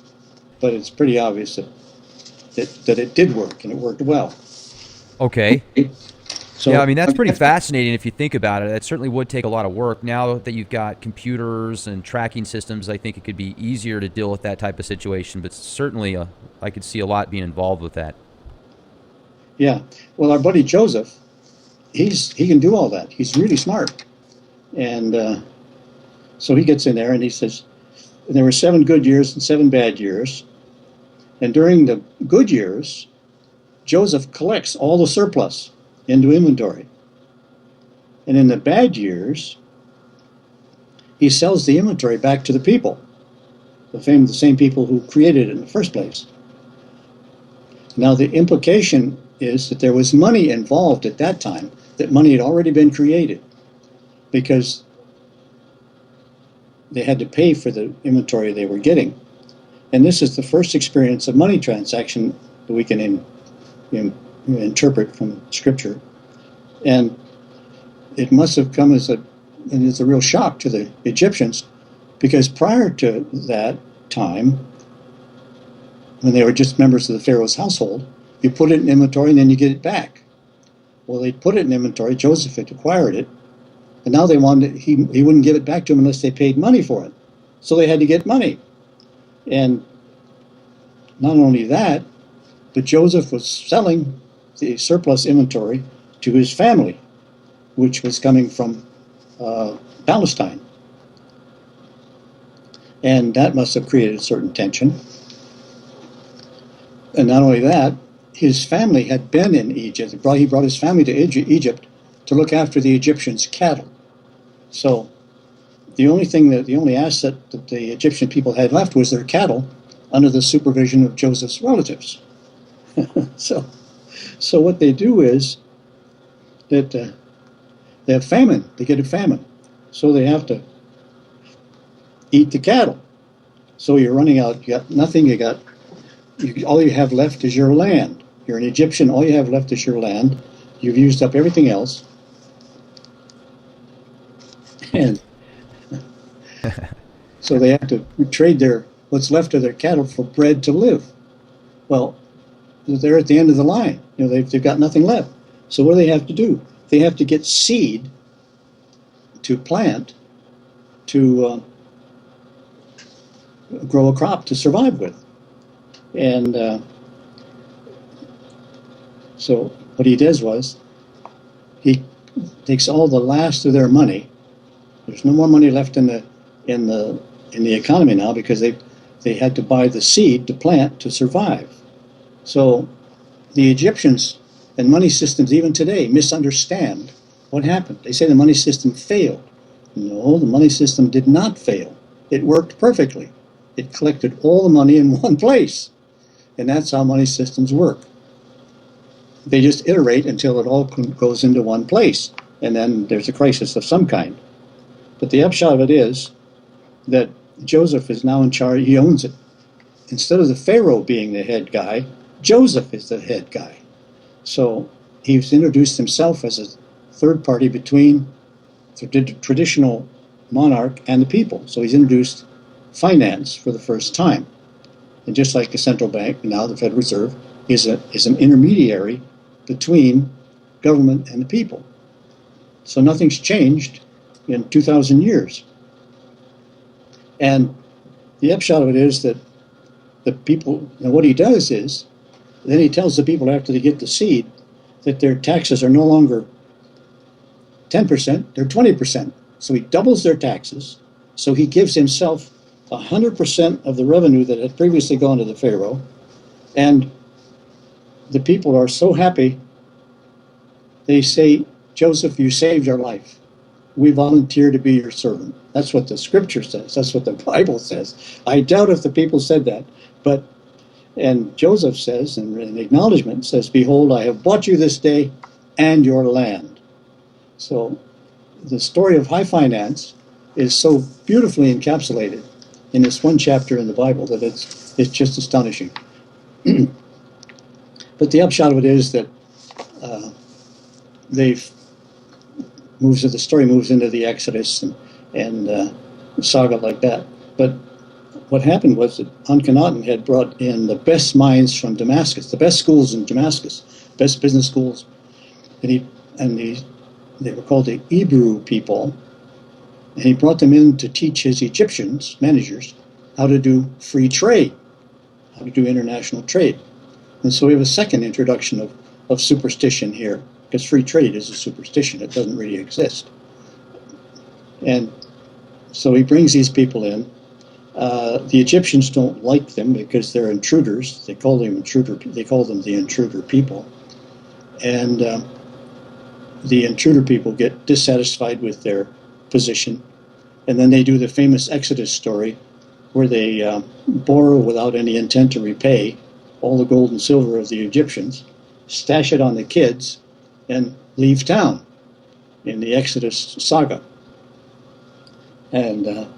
But it's pretty obvious that it did work, and it worked well. Okay. So, yeah, I mean, that's pretty fascinating if you think about it. It certainly would take a lot of work. Now that you've got computers and tracking systems, I think it could be easier to deal with that type of situation. But certainly, I could see a lot being involved with that. Yeah. Well, our buddy Joseph, he can do all that. He's really smart. And so he gets in there and he says, there were 7 good years and 7 bad years. And during the good years, Joseph collects all the surplus into inventory. And in the bad years, he sells the inventory back to the people, the same people who created it in the first place. Now the implication is that there was money involved at that time, that money had already been created, because they had to pay for the inventory they were getting. And this is the first experience of money transaction that we can interpret from Scripture. And it must have come as a real shock to the Egyptians, because prior to that time, when they were just members of the Pharaoh's household, you put it in inventory and then you get it back. Well, they put it in inventory, Joseph had acquired it, and now they wanted he wouldn't give it back to them unless they paid money for it. So they had to get money. And not only that, but Joseph was selling the surplus inventory to his family, which was coming from Palestine. And that must have created a certain tension. And not only that, his family had been in Egypt. He brought his family to Egypt to look after the Egyptians' cattle. So the only asset that the Egyptian people had left was their cattle, under the supervision of Joseph's relatives. So what they do is that they have famine. They get a famine, so they have to eat the cattle. So you're running out. You got nothing. All you have left is your land. You're an Egyptian. All you have left is your land. You've used up everything else, and so they have to trade what's left of their cattle for bread to live. Well, they're at the end of the line. They've got nothing left. So what do they have to do? They have to get seed to plant to grow a crop to survive with. And so what he does was he takes all the last of their money. There's no more money left in the economy now because they had to buy the seed to plant to survive. So the Egyptians and money systems even today misunderstand what happened. They say the money system failed. No, the money system did not fail. It worked perfectly. It collected all the money in one place. And that's how money systems work. They just iterate until it all goes into one place. And then there's a crisis of some kind. But the upshot of it is that Joseph is now in charge. He owns it. Instead of the Pharaoh being the head guy, Joseph is the head guy. So he's introduced himself as a third party between the traditional monarch and the people. So he's introduced finance for the first time. And just like the central bank, now the Federal Reserve is an intermediary between government and the people. So nothing's changed in 2,000 years. And the upshot of it is that the people, and what he does is, then he tells the people after they get the seed that their taxes are no longer 10%, they're 20%. So he doubles their taxes. So he gives himself 100% of the revenue that had previously gone to the Pharaoh. And the people are so happy, they say, Joseph, you saved our life. We volunteer to be your servant. That's what the scripture says. That's what the Bible says. I doubt if the people said that. And Joseph says, in acknowledgement, says, behold, I have bought you this day and your land. So the story of high finance is so beautifully encapsulated in this one chapter in the Bible that it's just astonishing. But the upshot of it is that the story moves into the Exodus and saga like that. But what happened was that Akhenaten had brought in the best minds from Damascus, the best schools in Damascus, best business schools, and they were called the Hebrew people, and he brought them in to teach his Egyptians, managers, how to do free trade, how to do international trade. And so we have a second introduction of superstition here, because free trade is a superstition. It doesn't really exist. And so he brings these people in. The Egyptians don't like them because they're intruders. They call them the intruder people. And the intruder people get dissatisfied with their position. And then they do the famous Exodus story where they borrow without any intent to repay all the gold and silver of the Egyptians, stash it on the kids, and leave town in the Exodus saga. And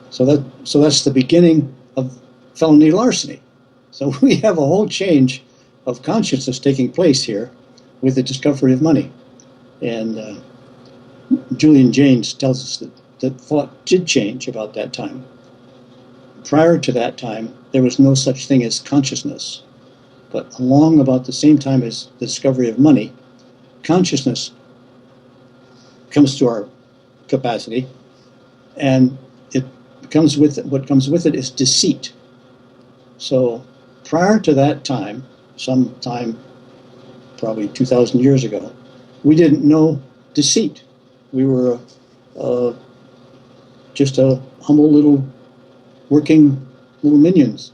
so that's the beginning of felony larceny. So we have a whole change of consciousness taking place here with the discovery of money. And Julian Jaynes tells us that thought did change about that time. Prior to that time, there was no such thing as consciousness. But along about the same time as the discovery of money, consciousness comes to our capacity, and what comes with it is deceit. So prior to that time, sometime probably 2,000 years ago, we didn't know deceit. We were just a humble little working little minions.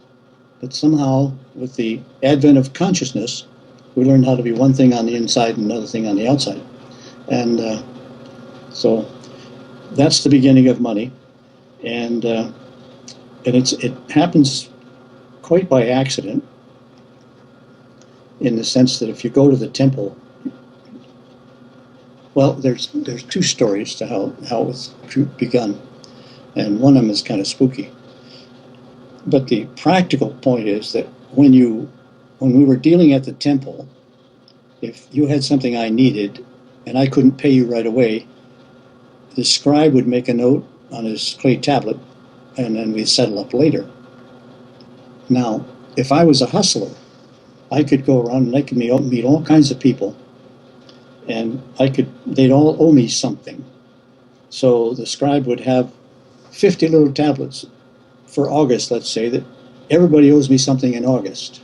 But somehow, with the advent of consciousness, we learned how to be one thing on the inside and another thing on the outside. And so that's the beginning of money. And it happens quite by accident, in the sense that if you go to the temple, well, there's two stories to how it was begun, and one of them is kind of spooky. But the practical point is that when we were dealing at the temple, if you had something I needed and I couldn't pay you right away, the scribe would make a note on his clay tablet, and then we'd settle up later. Now, if I was a hustler, I could go around and I could meet all kinds of people, and they'd all owe me something. So the scribe would have 50 little tablets for August, let's say, that everybody owes me something in August.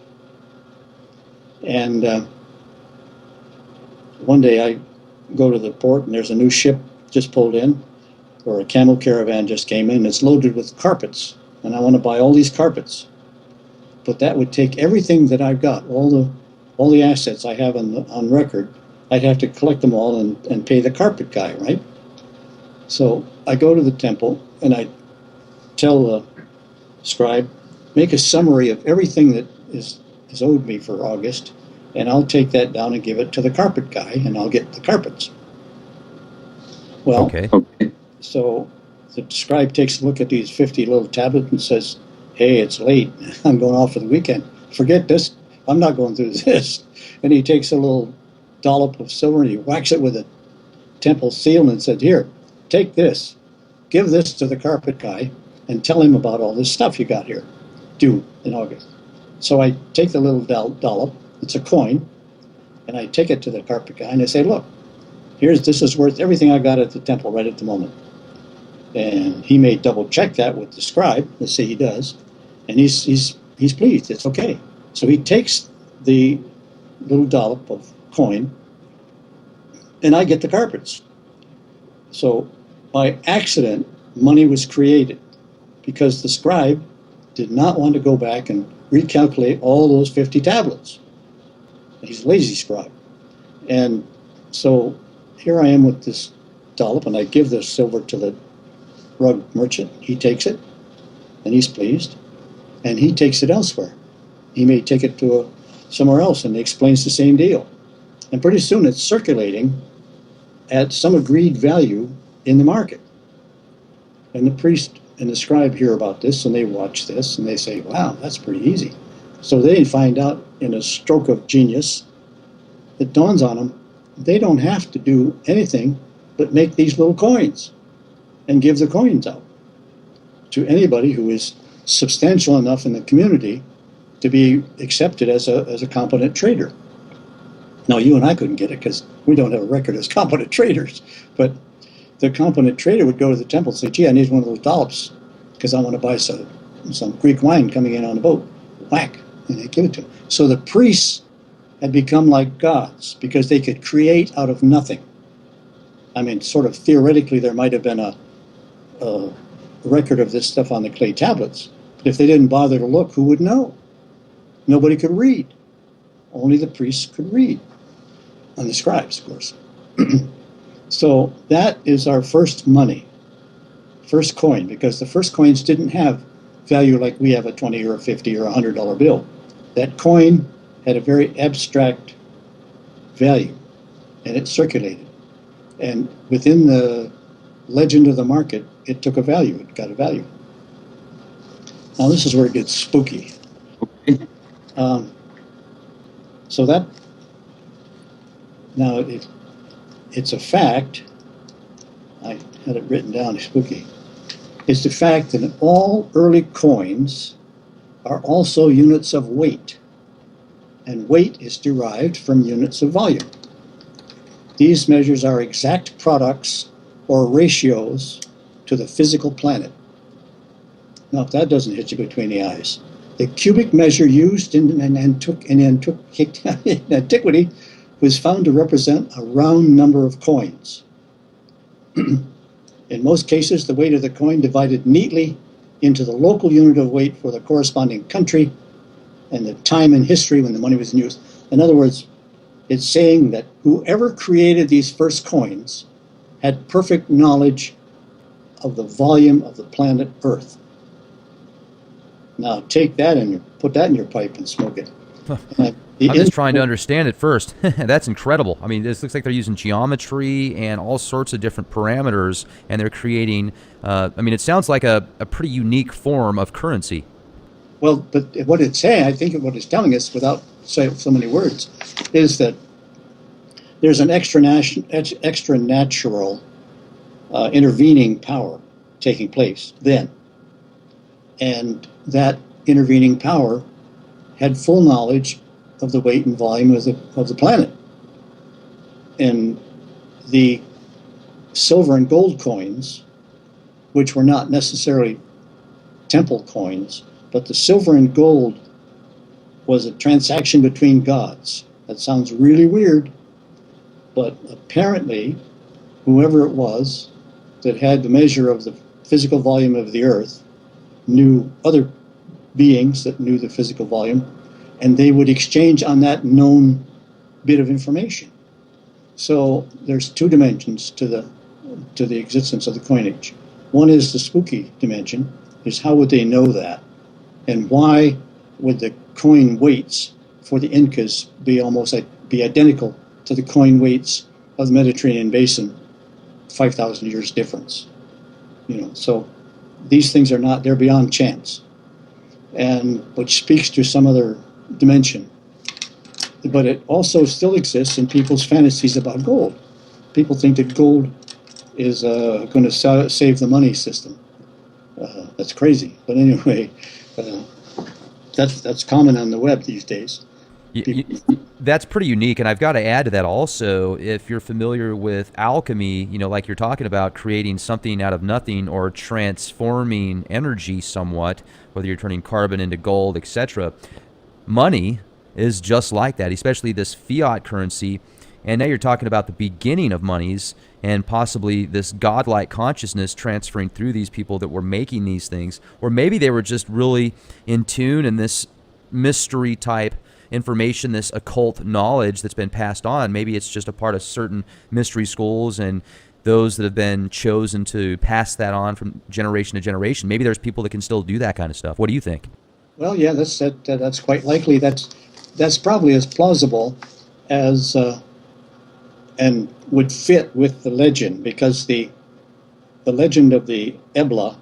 And one day I go to the port and there's a new ship just pulled in, or a camel caravan just came in. It's loaded with carpets, and I want to buy all these carpets. But that would take everything that I've got, all the assets I have on record. I'd have to collect them all and pay the carpet guy, right? So I go to the temple and I tell the scribe, make a summary of everything that is owed me for August, and I'll take that down and give it to the carpet guy, and I'll get the carpets. Well, Okay. so the scribe takes a look at these 50 little tablets and says, hey, it's late. I'm going off for the weekend. Forget this. I'm not going through this. And he takes a little dollop of silver and he whacks it with a temple seal and said, here, take this. Give this to the carpet guy and tell him about all this stuff you got here due in August. So I take the little dollop, it's a coin, and I take it to the carpet guy and I say, look, this is worth everything I got at the temple right at the moment. And he may double check that with the scribe. Let's say he does, and he's pleased. It's okay. So he takes the little dollop of coin, and I get the carpets. So by accident, money was created because the scribe did not want to go back and recalculate all those 50 tablets. He's a lazy scribe. And so here I am with this dollop, and I give the silver to the rug merchant. He takes it, and he's pleased, and he takes it elsewhere. He may take it to somewhere else, and he explains the same deal. And pretty soon it's circulating at some agreed value in the market. And the priest and the scribe hear about this, and they watch this, and they say, wow, that's pretty easy. So they find out in a stroke of genius, it dawns on them, they don't have to do anything but make these little coins and give the coins out to anybody who is substantial enough in the community to be accepted as a competent trader. Now, you and I couldn't get it because we don't have a record as competent traders, but the competent trader would go to the temple and say, gee, I need one of those dollops because I want to buy some Greek wine coming in on the boat. Whack, and they give it to him. So the priests had become like gods because they could create out of nothing. I mean, sort of theoretically, there might have been a record of this stuff on the clay tablets, but if they didn't bother to look, who would know? Nobody could read. Only the priests could read, and the scribes, of course. So that is our first money, first coin, because the first coins didn't have value like we have a 20 or a 50 or a $100 bill. That coin had a very abstract value, and it circulated. And within the legend of the market, it took a value, it got a value. Now this is where it gets spooky. Okay. So that, now it's a fact, I had it written down, spooky. It's the fact that all early coins are also units of weight, and weight is derived from units of volume. These measures are exact products or ratios to the physical planet. Now, if that doesn't hit you between the eyes, the cubic measure used in antiquity was found to represent a round number of coins. In most cases, the weight of the coin divided neatly into the local unit of weight for the corresponding country and the time in history when the money was in use. In other words, it's saying that whoever created these first coins had perfect knowledge of the volume of the planet Earth. Now take that and put that in your pipe and smoke it. I'm just trying to understand it first. That's incredible. I mean, this looks like they're using geometry and all sorts of different parameters, and they're creating, it sounds like a pretty unique form of currency. Well, but what it's saying, I think what it's telling us, without saying so many words, is that there's an extra natural intervening power taking place then. And that intervening power had full knowledge of the weight and volume of the planet. And the silver and gold coins, which were not necessarily temple coins, But the silver and gold was a transaction between gods. That sounds really weird, but apparently, whoever it was that had the measure of the physical volume of the earth knew other beings that knew the physical volume, and they would exchange on that known bit of information. So there's two dimensions to the existence of the coinage. One is the spooky dimension, is how would they know that? And why would the coin weights for the Incas be identical to the coin weights of the Mediterranean basin, 5,000 years difference? So these things they're beyond chance, and which speaks to some other dimension. But it also still exists in people's fantasies about gold. People think that gold is going to save the money system. That's crazy. But anyway, that's common on the web these days. That's pretty unique, and I've got to add to that also, if you're familiar with alchemy, like you're talking about creating something out of nothing or transforming energy somewhat, whether you're turning carbon into gold, etc. Money is just like that, especially this fiat currency. And now you're talking about the beginning of monies and possibly this godlike consciousness transferring through these people that were making these things, or maybe they were just really in tune in this mystery type information, this occult knowledge that's been passed on. Maybe it's just a part of certain mystery schools and those that have been chosen to pass that on from generation to generation. Maybe there's people that can still do that kind of stuff. What do you think? Well, yeah, that's quite likely. That's probably as plausible as and would fit with the legend, because the legend of the Ebla,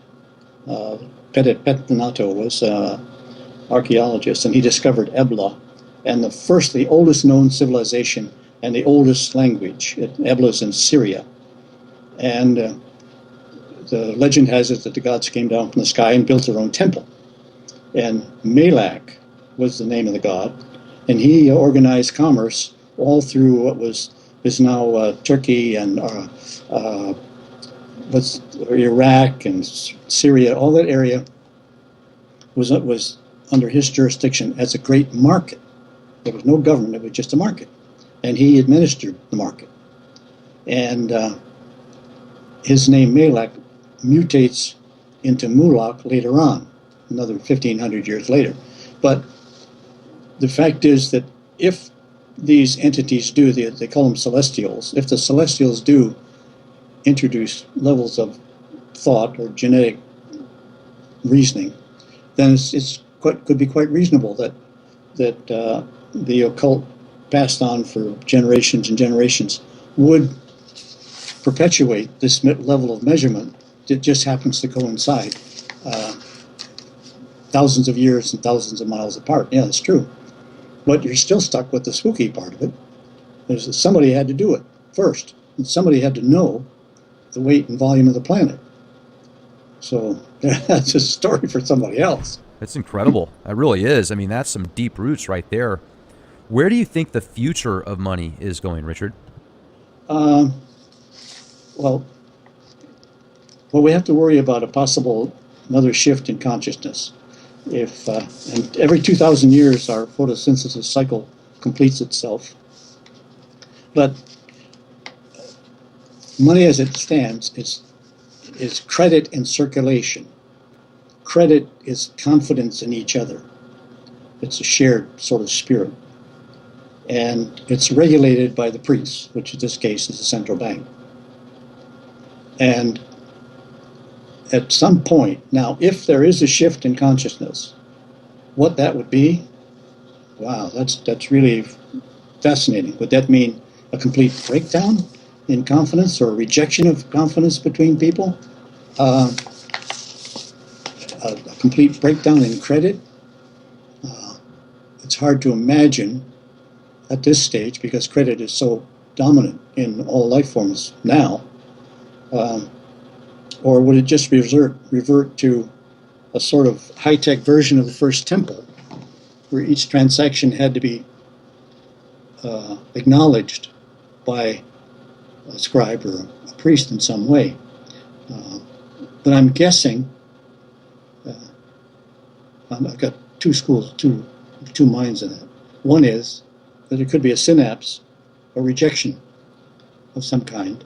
Petinato was an archaeologist, and he discovered Ebla, and the oldest known civilization and the oldest language. Ebla is in Syria, and the legend has it that the gods came down from the sky and built their own temple, and Moloch was the name of the god, and he organized commerce all through what is now Turkey and Iraq and Syria. All that area was under his jurisdiction as a great market. There was no government; it was just a market, and he administered the market. And his name Moloch mutates into Moloch later on, another 1,500 years later. But the fact is that if these entities they call them celestials, if the celestials do introduce levels of thought or genetic reasoning, then could be quite reasonable that the occult passed on for generations and generations would perpetuate this level of measurement that just happens to coincide thousands of years and thousands of miles apart. Yeah, that's true. But you're still stuck with the spooky part of it. Somebody had to do it first, and somebody had to know the weight and volume of the planet. So that's a story for somebody else. That's incredible. That really is. I mean, that's some deep roots right there. Where do you think the future of money is going, Richard? Well, we have to worry about another shift in consciousness. And every 2,000 years, our photosynthesis cycle completes itself. But money as it stands is credit in circulation. Credit is confidence in each other. It's a shared sort of spirit. And it's regulated by the priests, which in this case is the central bank. And at some point, now, if there is a shift in consciousness, what that would be, wow, that's really fascinating. Would that mean a complete breakdown in confidence or a rejection of confidence between people? A complete breakdown in credit? It's hard to imagine at this stage because credit is so dominant in all life forms now. Or would it just revert to a sort of high-tech version of the first temple, where each transaction had to be acknowledged by a scribe or a priest in some way? But I'm guessing I've got two minds in that. One is that it could be a synapse, a rejection of some kind,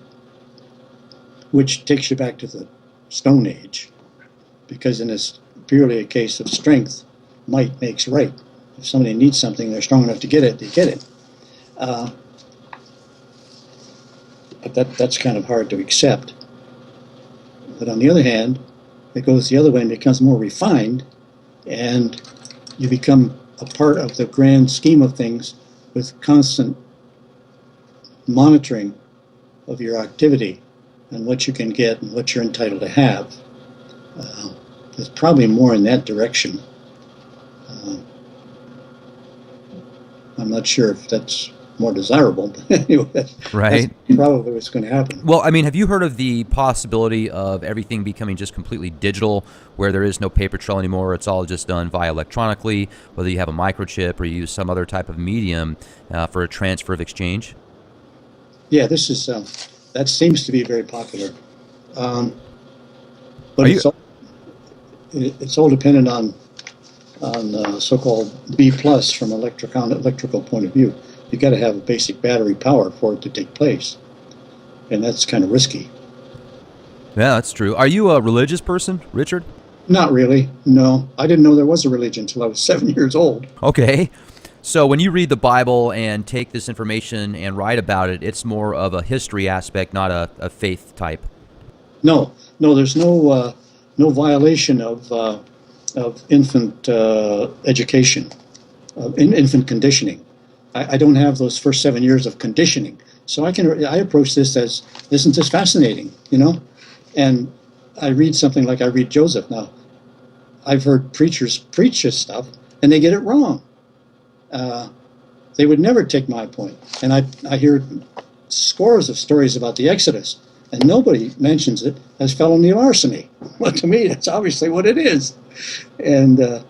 which takes you back to the Stone Age, because in it's purely a case of strength, might makes right. If somebody needs something, they're strong enough to get it, they get it. But that's kind of hard to accept. But on the other hand, it goes the other way and becomes more refined, and you become a part of the grand scheme of things with constant monitoring of your activity and what you can get and what you're entitled to have. There's probably more in that direction. I'm not sure if that's more desirable, but anyway, Right. that's probably what's going to happen. Well, I mean, have you heard of the possibility of everything becoming just completely digital, where there is no paper trail anymore? It's all just done via electronically, whether you have a microchip or you use some other type of medium for a transfer of exchange? Yeah, this is that seems to be very popular, but Are you- it's all dependent on so-called B plus from electrical point of view. You got to have a basic battery power for it to take place, and that's kind of risky. Yeah, that's true. Are you a religious person, Richard? Not really. No, I didn't know there was a religion until I was 7 years old. Okay. So when you read the Bible and take this information and write about it, it's more of a history aspect, not a faith type. No, there's no violation of infant education, infant conditioning. I don't have those first 7 years of conditioning, so I approach this as, isn't this fascinating, And I read something like I read Joseph. Now, I've heard preachers preach this stuff, and they get it wrong. They would never take my point, and I hear scores of stories about the Exodus, and nobody mentions it as felony larceny. Well, to me, that's obviously what it is, and a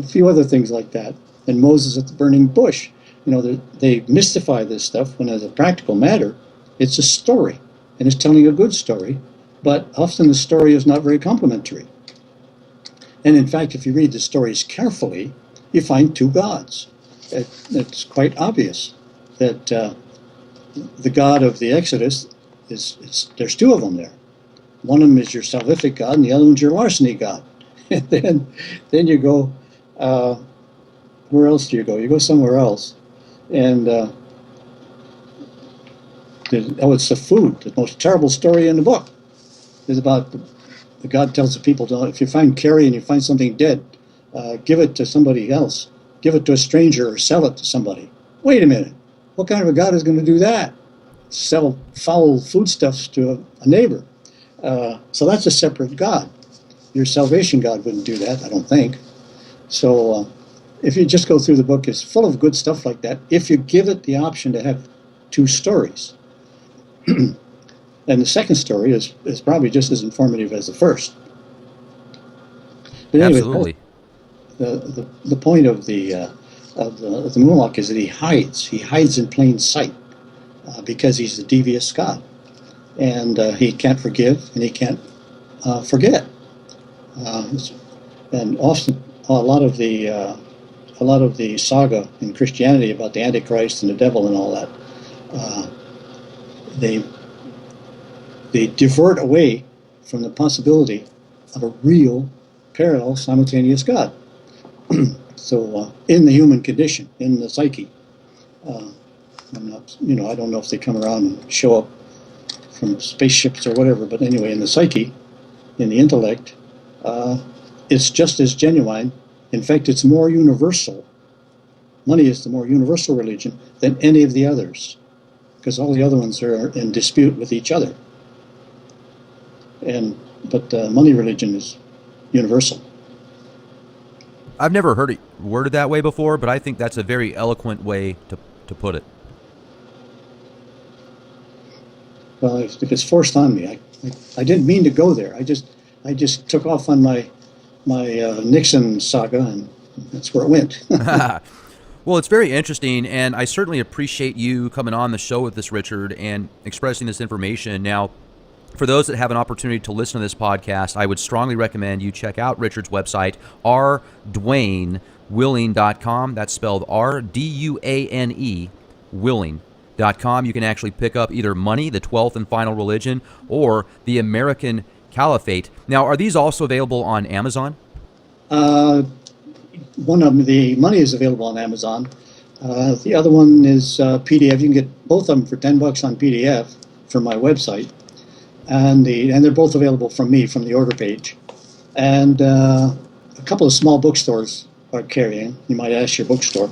few other things like that. And Moses at the burning bush, they mystify this stuff when, as a practical matter, it's a story, and it's telling a good story, but often the story is not very complimentary. And in fact, if you read the stories carefully, you find two gods. It's quite obvious that the God of the Exodus there's two of them there. One of them is your salvific God, and the other one's your larceny God. And then you go, where else do you go? You go somewhere else, and it's the food. The most terrible story in the book is about the God tells the people, if you find carry and you find something dead, give it to somebody else. Give it to a stranger or sell it to somebody. Wait a minute. What kind of a God is going to do that? Sell foul foodstuffs to a neighbor. So that's a separate God. Your salvation God wouldn't do that, I don't think. So if you just go through the book, it's full of good stuff like that, if you give it the option to have two stories. And the second story is probably just as informative as the first. But anyway, Absolutely. the point of the Moloch is that he hides in plain sight, because he's a devious God, and he can't forgive and he can't forget. And often a lot of the saga in Christianity about the Antichrist and the devil and all that, they divert away from the possibility of a real parallel simultaneous God. So in the human condition, in the psyche, I'm not, I don't know if they come around and show up from spaceships or whatever, but anyway, in the psyche, in the intellect, it's just as genuine. In fact, it's more universal. Money is the more universal religion than any of the others, because all the other ones are in dispute with each other. But money religion is universal. I've never heard it worded that way before, but I think that's a very eloquent way to put it. Well, if it's forced on me, I didn't mean to go there. I just took off on my Nixon saga, and that's where it went. Well, it's very interesting, and I certainly appreciate you coming on the show with us, Richard, and expressing this information. Now, For those that have an opportunity to listen to this podcast, I would strongly recommend you check out Richard's website, rdwainewilling.com. That's spelled R-D-U-A-N-E, willing.com. You can actually pick up either Money, the 12th and Final Religion, or The American Caliphate. Now, are these also available on Amazon? One of them, the Money, is available on Amazon. The other one is PDF. You can get both of them for $10 on PDF from my website. And they're both available from me, from the order page. And a couple of small bookstores are carrying. You might ask your bookstore.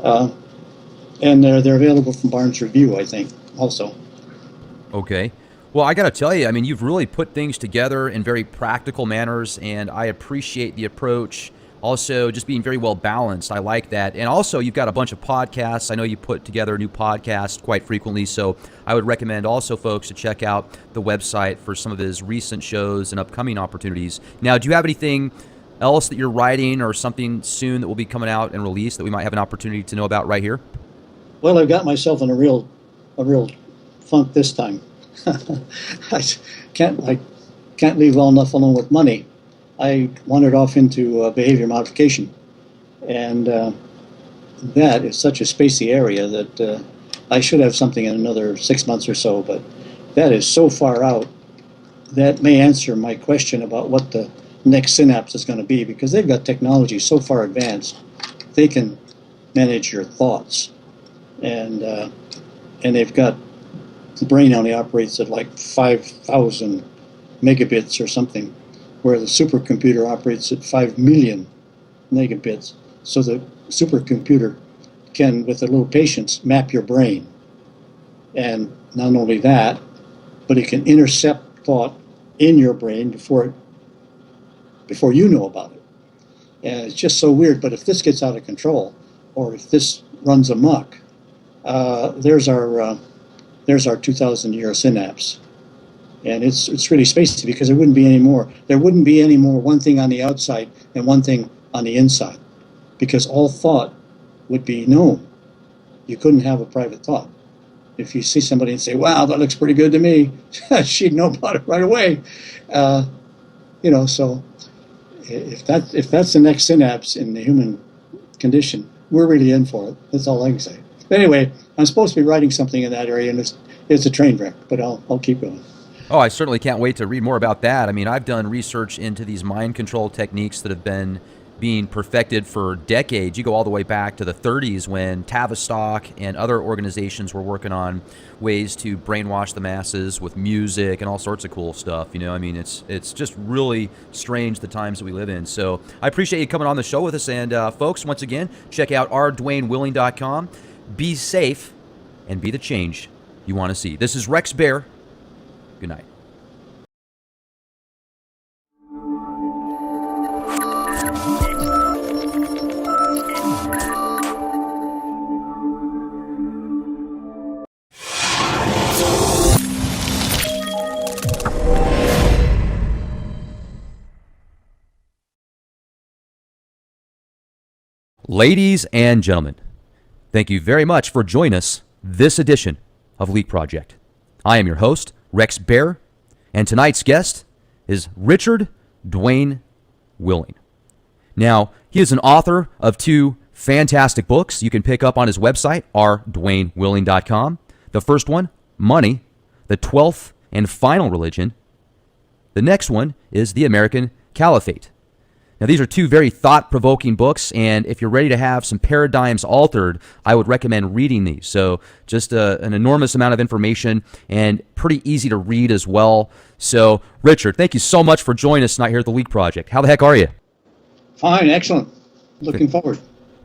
And they're available from Barnes Review, I think, also. Okay. Well, I got to tell you, I mean, you've really put things together in very practical manners, and I appreciate the approach. Also, just being very well balanced. I like that. And also, you've got a bunch of podcasts. I know you put together a new podcast quite frequently, so I would recommend also folks to check out the website for some of his recent shows and upcoming opportunities. Now, do you have anything else that you're writing or something soon that will be coming out and released that we might have an opportunity to know about right here? Well, I've got myself in a real funk this time. I can't leave well enough alone with money. I wandered off into behavior modification, and that is such a spacey area that I should have something in another 6 months or so, but that is so far out. That may answer my question about what the next synapse is going to be, because they've got technology so far advanced, they can manage your thoughts, and they've got, the brain only operates at like 5,000 megabits or something, where the supercomputer operates at 5 million megabits. So the supercomputer can, with a little patience, map your brain. And not only that, but it can intercept thought in your brain before you know about it. And it's just so weird. But if this gets out of control, or if this runs amok, there's our 2,000-year synapse. And it's really spacey, because there wouldn't be any more one thing on the outside and one thing on the inside, because all thought would be known. You couldn't have a private thought. If you see somebody and say, "Wow, that looks pretty good to me," she'd know about it right away. So if that's the next synapse in the human condition, we're really in for it. That's all I can say. But anyway, I'm supposed to be writing something in that area, and it's a train wreck, but I'll keep going. Oh, I certainly can't wait to read more about that. I mean, I've done research into these mind control techniques that have been being perfected for decades. You go all the way back to the 30s when Tavistock and other organizations were working on ways to brainwash the masses with music and all sorts of cool stuff. I mean, it's just really strange the times that we live in. So I appreciate you coming on the show with us. And folks, once again, check out rdwainewilling.com. Be safe and be the change you want to see. This is Rex Bear. Good night. Ladies and gentlemen, thank you very much for joining us this edition of Leak Project. I am your host, Rex Bear, and tonight's guest is Richard Dwayne Willing. Now, he is an author of 2 fantastic books you can pick up on his website, rdwainewilling.com. The first one, Money, the 12th and Final Religion. The next one is The American Caliphate. Now, these are 2 very thought-provoking books, and if you're ready to have some paradigms altered, I would recommend reading these. So just an enormous amount of information and pretty easy to read as well. So, Richard, thank you so much for joining us tonight here at the Leak Project. How the heck are you? Fine, excellent. Looking forward.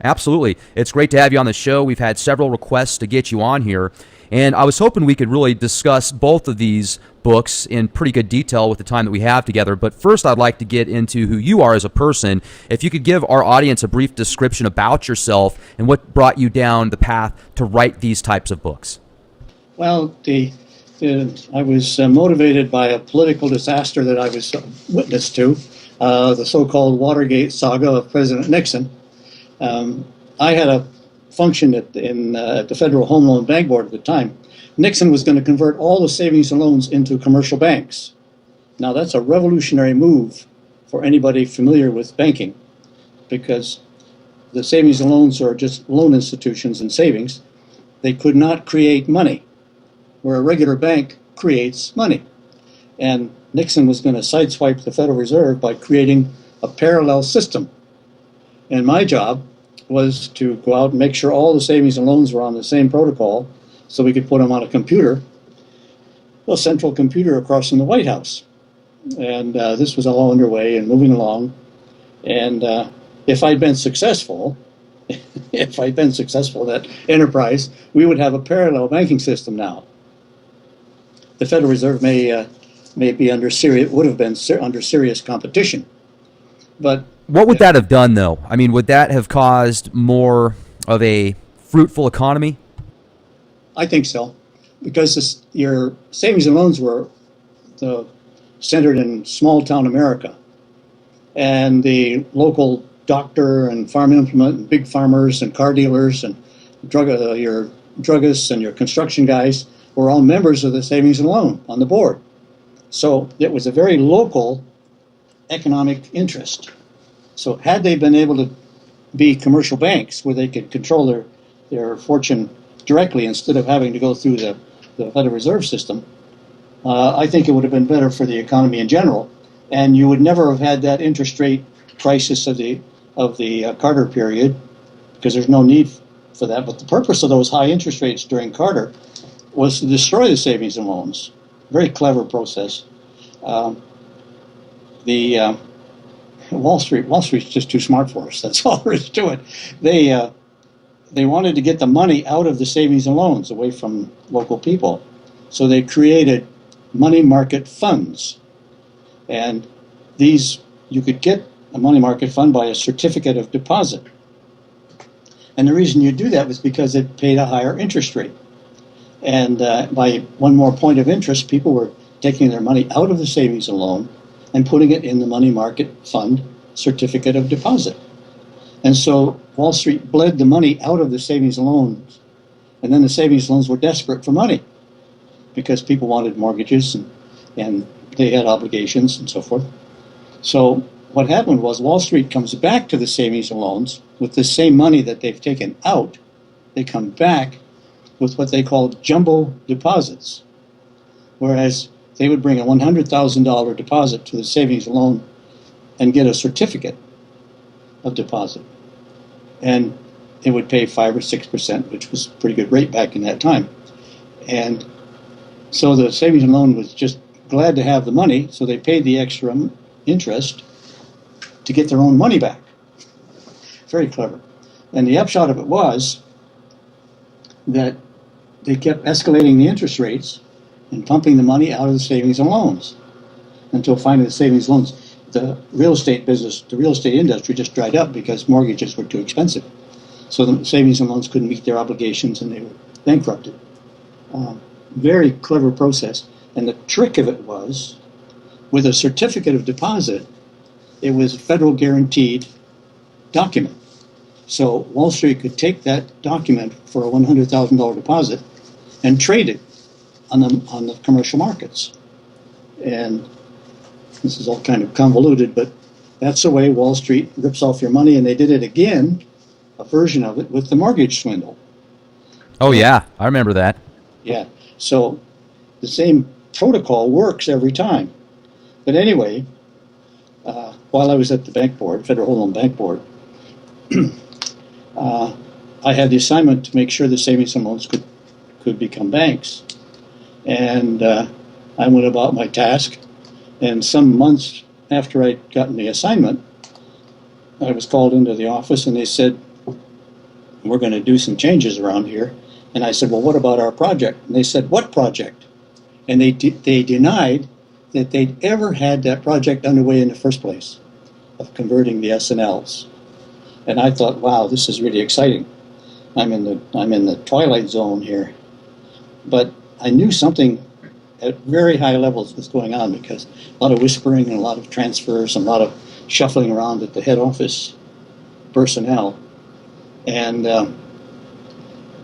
Absolutely. It's great to have you on the show. We've had several requests to get you on here, and I was hoping we could really discuss both of these books in pretty good detail with the time that we have together. But first, I'd like to get into who you are as a person. If you could give our audience a brief description about yourself and what brought you down the path to write these types of books. Well, I was motivated by a political disaster that I was witness to, the so-called Watergate saga of President Nixon. I had a function at the Federal Home Loan Bank Board at the time, Nixon was going to convert all the savings and loans into commercial banks. Now, that's a revolutionary move for anybody familiar with banking, because the savings and loans are just loan institutions and savings. They could not create money, where a regular bank creates money. And Nixon was going to sideswipe the Federal Reserve by creating a parallel system. And my job was to go out and make sure all the savings and loans were on the same protocol so we could put them on a computer, a central computer across from the White House. And this was all underway and moving along. And if I'd been successful, that enterprise, we would have a parallel banking system now. The Federal Reserve may be would have been under serious competition. But what would that have done, though? I mean, would that have caused more of a fruitful economy? I think so, because your savings and loans were centered in small town America, and the local doctor and farm implement and big farmers and car dealers and your druggists and your construction guys were all members of the savings and loan on the board. So it was a very local economic interest. So had they been able to be commercial banks where they could control their fortune directly instead of having to go through the Federal Reserve System, I think it would have been better for the economy in general, and you would never have had that interest rate crisis of the Carter period, because there's no need for that. But the purpose of those high interest rates during Carter was to destroy the savings and loans. Very clever process. Wall Street's just too smart for us. That's all there is to it. They wanted to get the money out of the savings and loans away from local people, so they created money market funds. And these, you could get a money market fund by a certificate of deposit. And the reason you do that was because it paid a higher interest rate. And by one more point of interest, people were taking their money out of the savings and loan and putting it in the money market fund certificate of deposit. And so Wall Street bled the money out of the savings and loans. And then the savings loans were desperate for money because people wanted mortgages and they had obligations and so forth. So what happened was Wall Street comes back to the savings and loans with the same money that they've taken out. They come back with what they call jumbo deposits, whereas they would bring a $100,000 deposit to the savings and loan and get a certificate of deposit. And it would pay 5 or 6%, which was a pretty good rate back in that time. And so the savings and loan was just glad to have the money, so they paid the extra interest to get their own money back. Very clever. And the upshot of it was that they kept escalating the interest rates and pumping the money out of the savings and loans until finally the savings loans, the real estate business, the real estate industry just dried up because mortgages were too expensive. So the savings and loans couldn't meet their obligations and they were bankrupted. Very clever process. And the trick of it was, with a certificate of deposit, it was a federal guaranteed document. So Wall Street could take that document for a $100,000 deposit and trade it on the commercial markets. And this is all kind of convoluted, but that's the way Wall Street rips off your money, and they did it again, a version of it, with the mortgage swindle. Oh, yeah, I remember that. Yeah, so the same protocol works every time. But anyway, while I was at the bank board, Federal Home Loan Bank Board, I had the assignment to make sure the savings and loans could become banks. And I went about my task, and some months after I'd gotten the assignment, I was called into the office and they said, we're going to do some changes around here. And I said, well, what about our project? And they said, what project? And they denied that they'd ever had that project underway in the first place, of converting the S&Ls. And I thought, wow, this is really exciting. I'm in the twilight zone here. But I knew something at very high levels was going on, because a lot of whispering and a lot of transfers and a lot of shuffling around at the head office personnel. And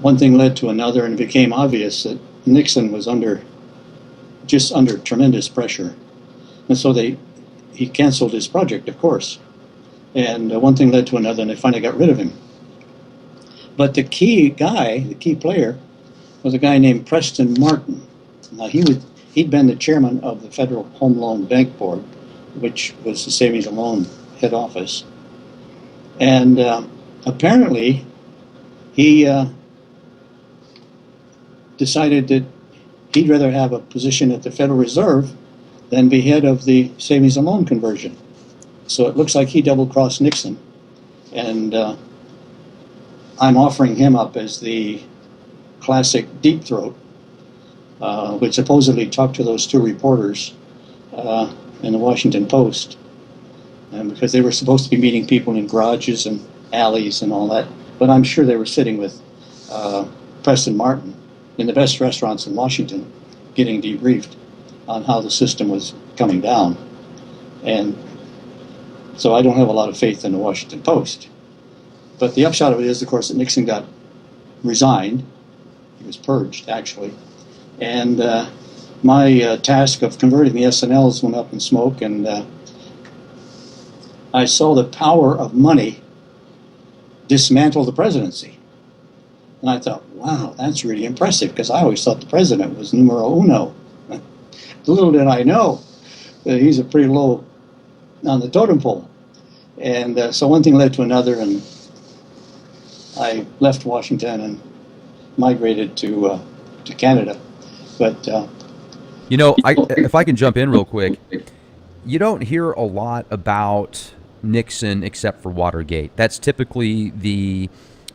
one thing led to another, and it became obvious that Nixon was just under tremendous pressure. And so he canceled his project, of course. And one thing led to another, and they finally got rid of him. But the key player, was a guy named Preston Martin. Now he'd been the chairman of the Federal Home Loan Bank Board, which was the savings and loan head office. And apparently he decided that he'd rather have a position at the Federal Reserve than be head of the savings and loan conversion. So it looks like he double-crossed Nixon. And I'm offering him up as the classic deep throat, which supposedly talked to those two reporters in the Washington Post, because they were supposed to be meeting people in garages and alleys and all that. But I'm sure they were sitting with Preston Martin in the best restaurants in Washington, getting debriefed on how the system was coming down. And so I don't have a lot of faith in the Washington Post. But the upshot of it is, of course, that Nixon got resigned. He was purged, actually. And my task of converting the S&Ls went up in smoke, and I saw the power of money dismantle the presidency. And I thought, wow, that's really impressive, because I always thought the president was numero uno. Little did I know that he's a pretty low on the totem pole. And so one thing led to another, and I left Washington and migrated to Canada. But if I can jump in real quick, you don't hear a lot about Nixon except for Watergate. That's typically the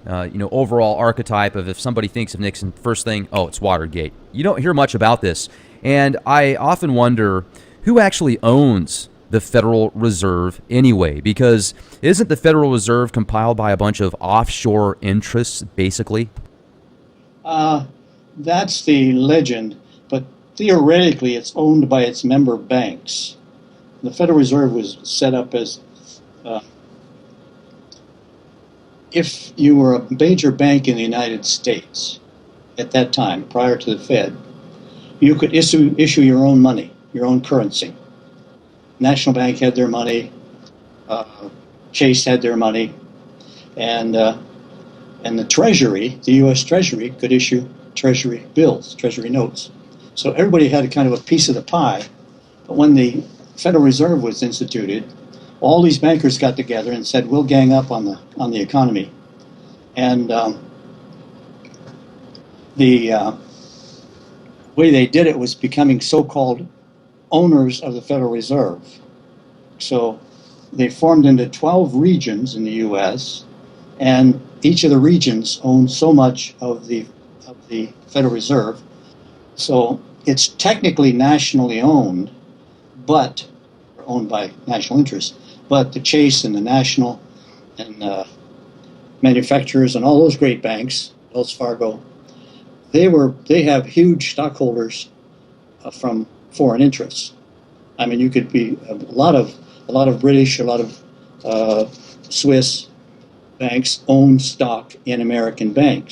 overall archetype of, if somebody thinks of Nixon, first thing, oh, it's Watergate. You don't hear much about this. And I often wonder who actually owns the Federal Reserve anyway, because isn't the Federal Reserve compiled by a bunch of offshore interests, basically? That's the legend, but theoretically it's owned by its member banks. The Federal Reserve was set up as, if you were a major bank in the United States at that time, prior to the Fed, you could issue your own money, your own currency. National Bank had their money, Chase had their money, and the Treasury, the U.S. Treasury, could issue Treasury bills, Treasury notes. So everybody had a kind of a piece of the pie. But when the Federal Reserve was instituted, all these bankers got together and said, we'll gang up on the economy. And the way they did it was becoming so-called owners of the Federal Reserve. So they formed into 12 regions in the U.S., and each of the regions owned so much of the Federal Reserve. So it's technically nationally owned, but owned by national interests. But the Chase and the National and manufacturers and all those great banks, Wells Fargo, they have huge stockholders from foreign interests. I mean, you could be a lot of British, a lot of Swiss banks own stock in American banks.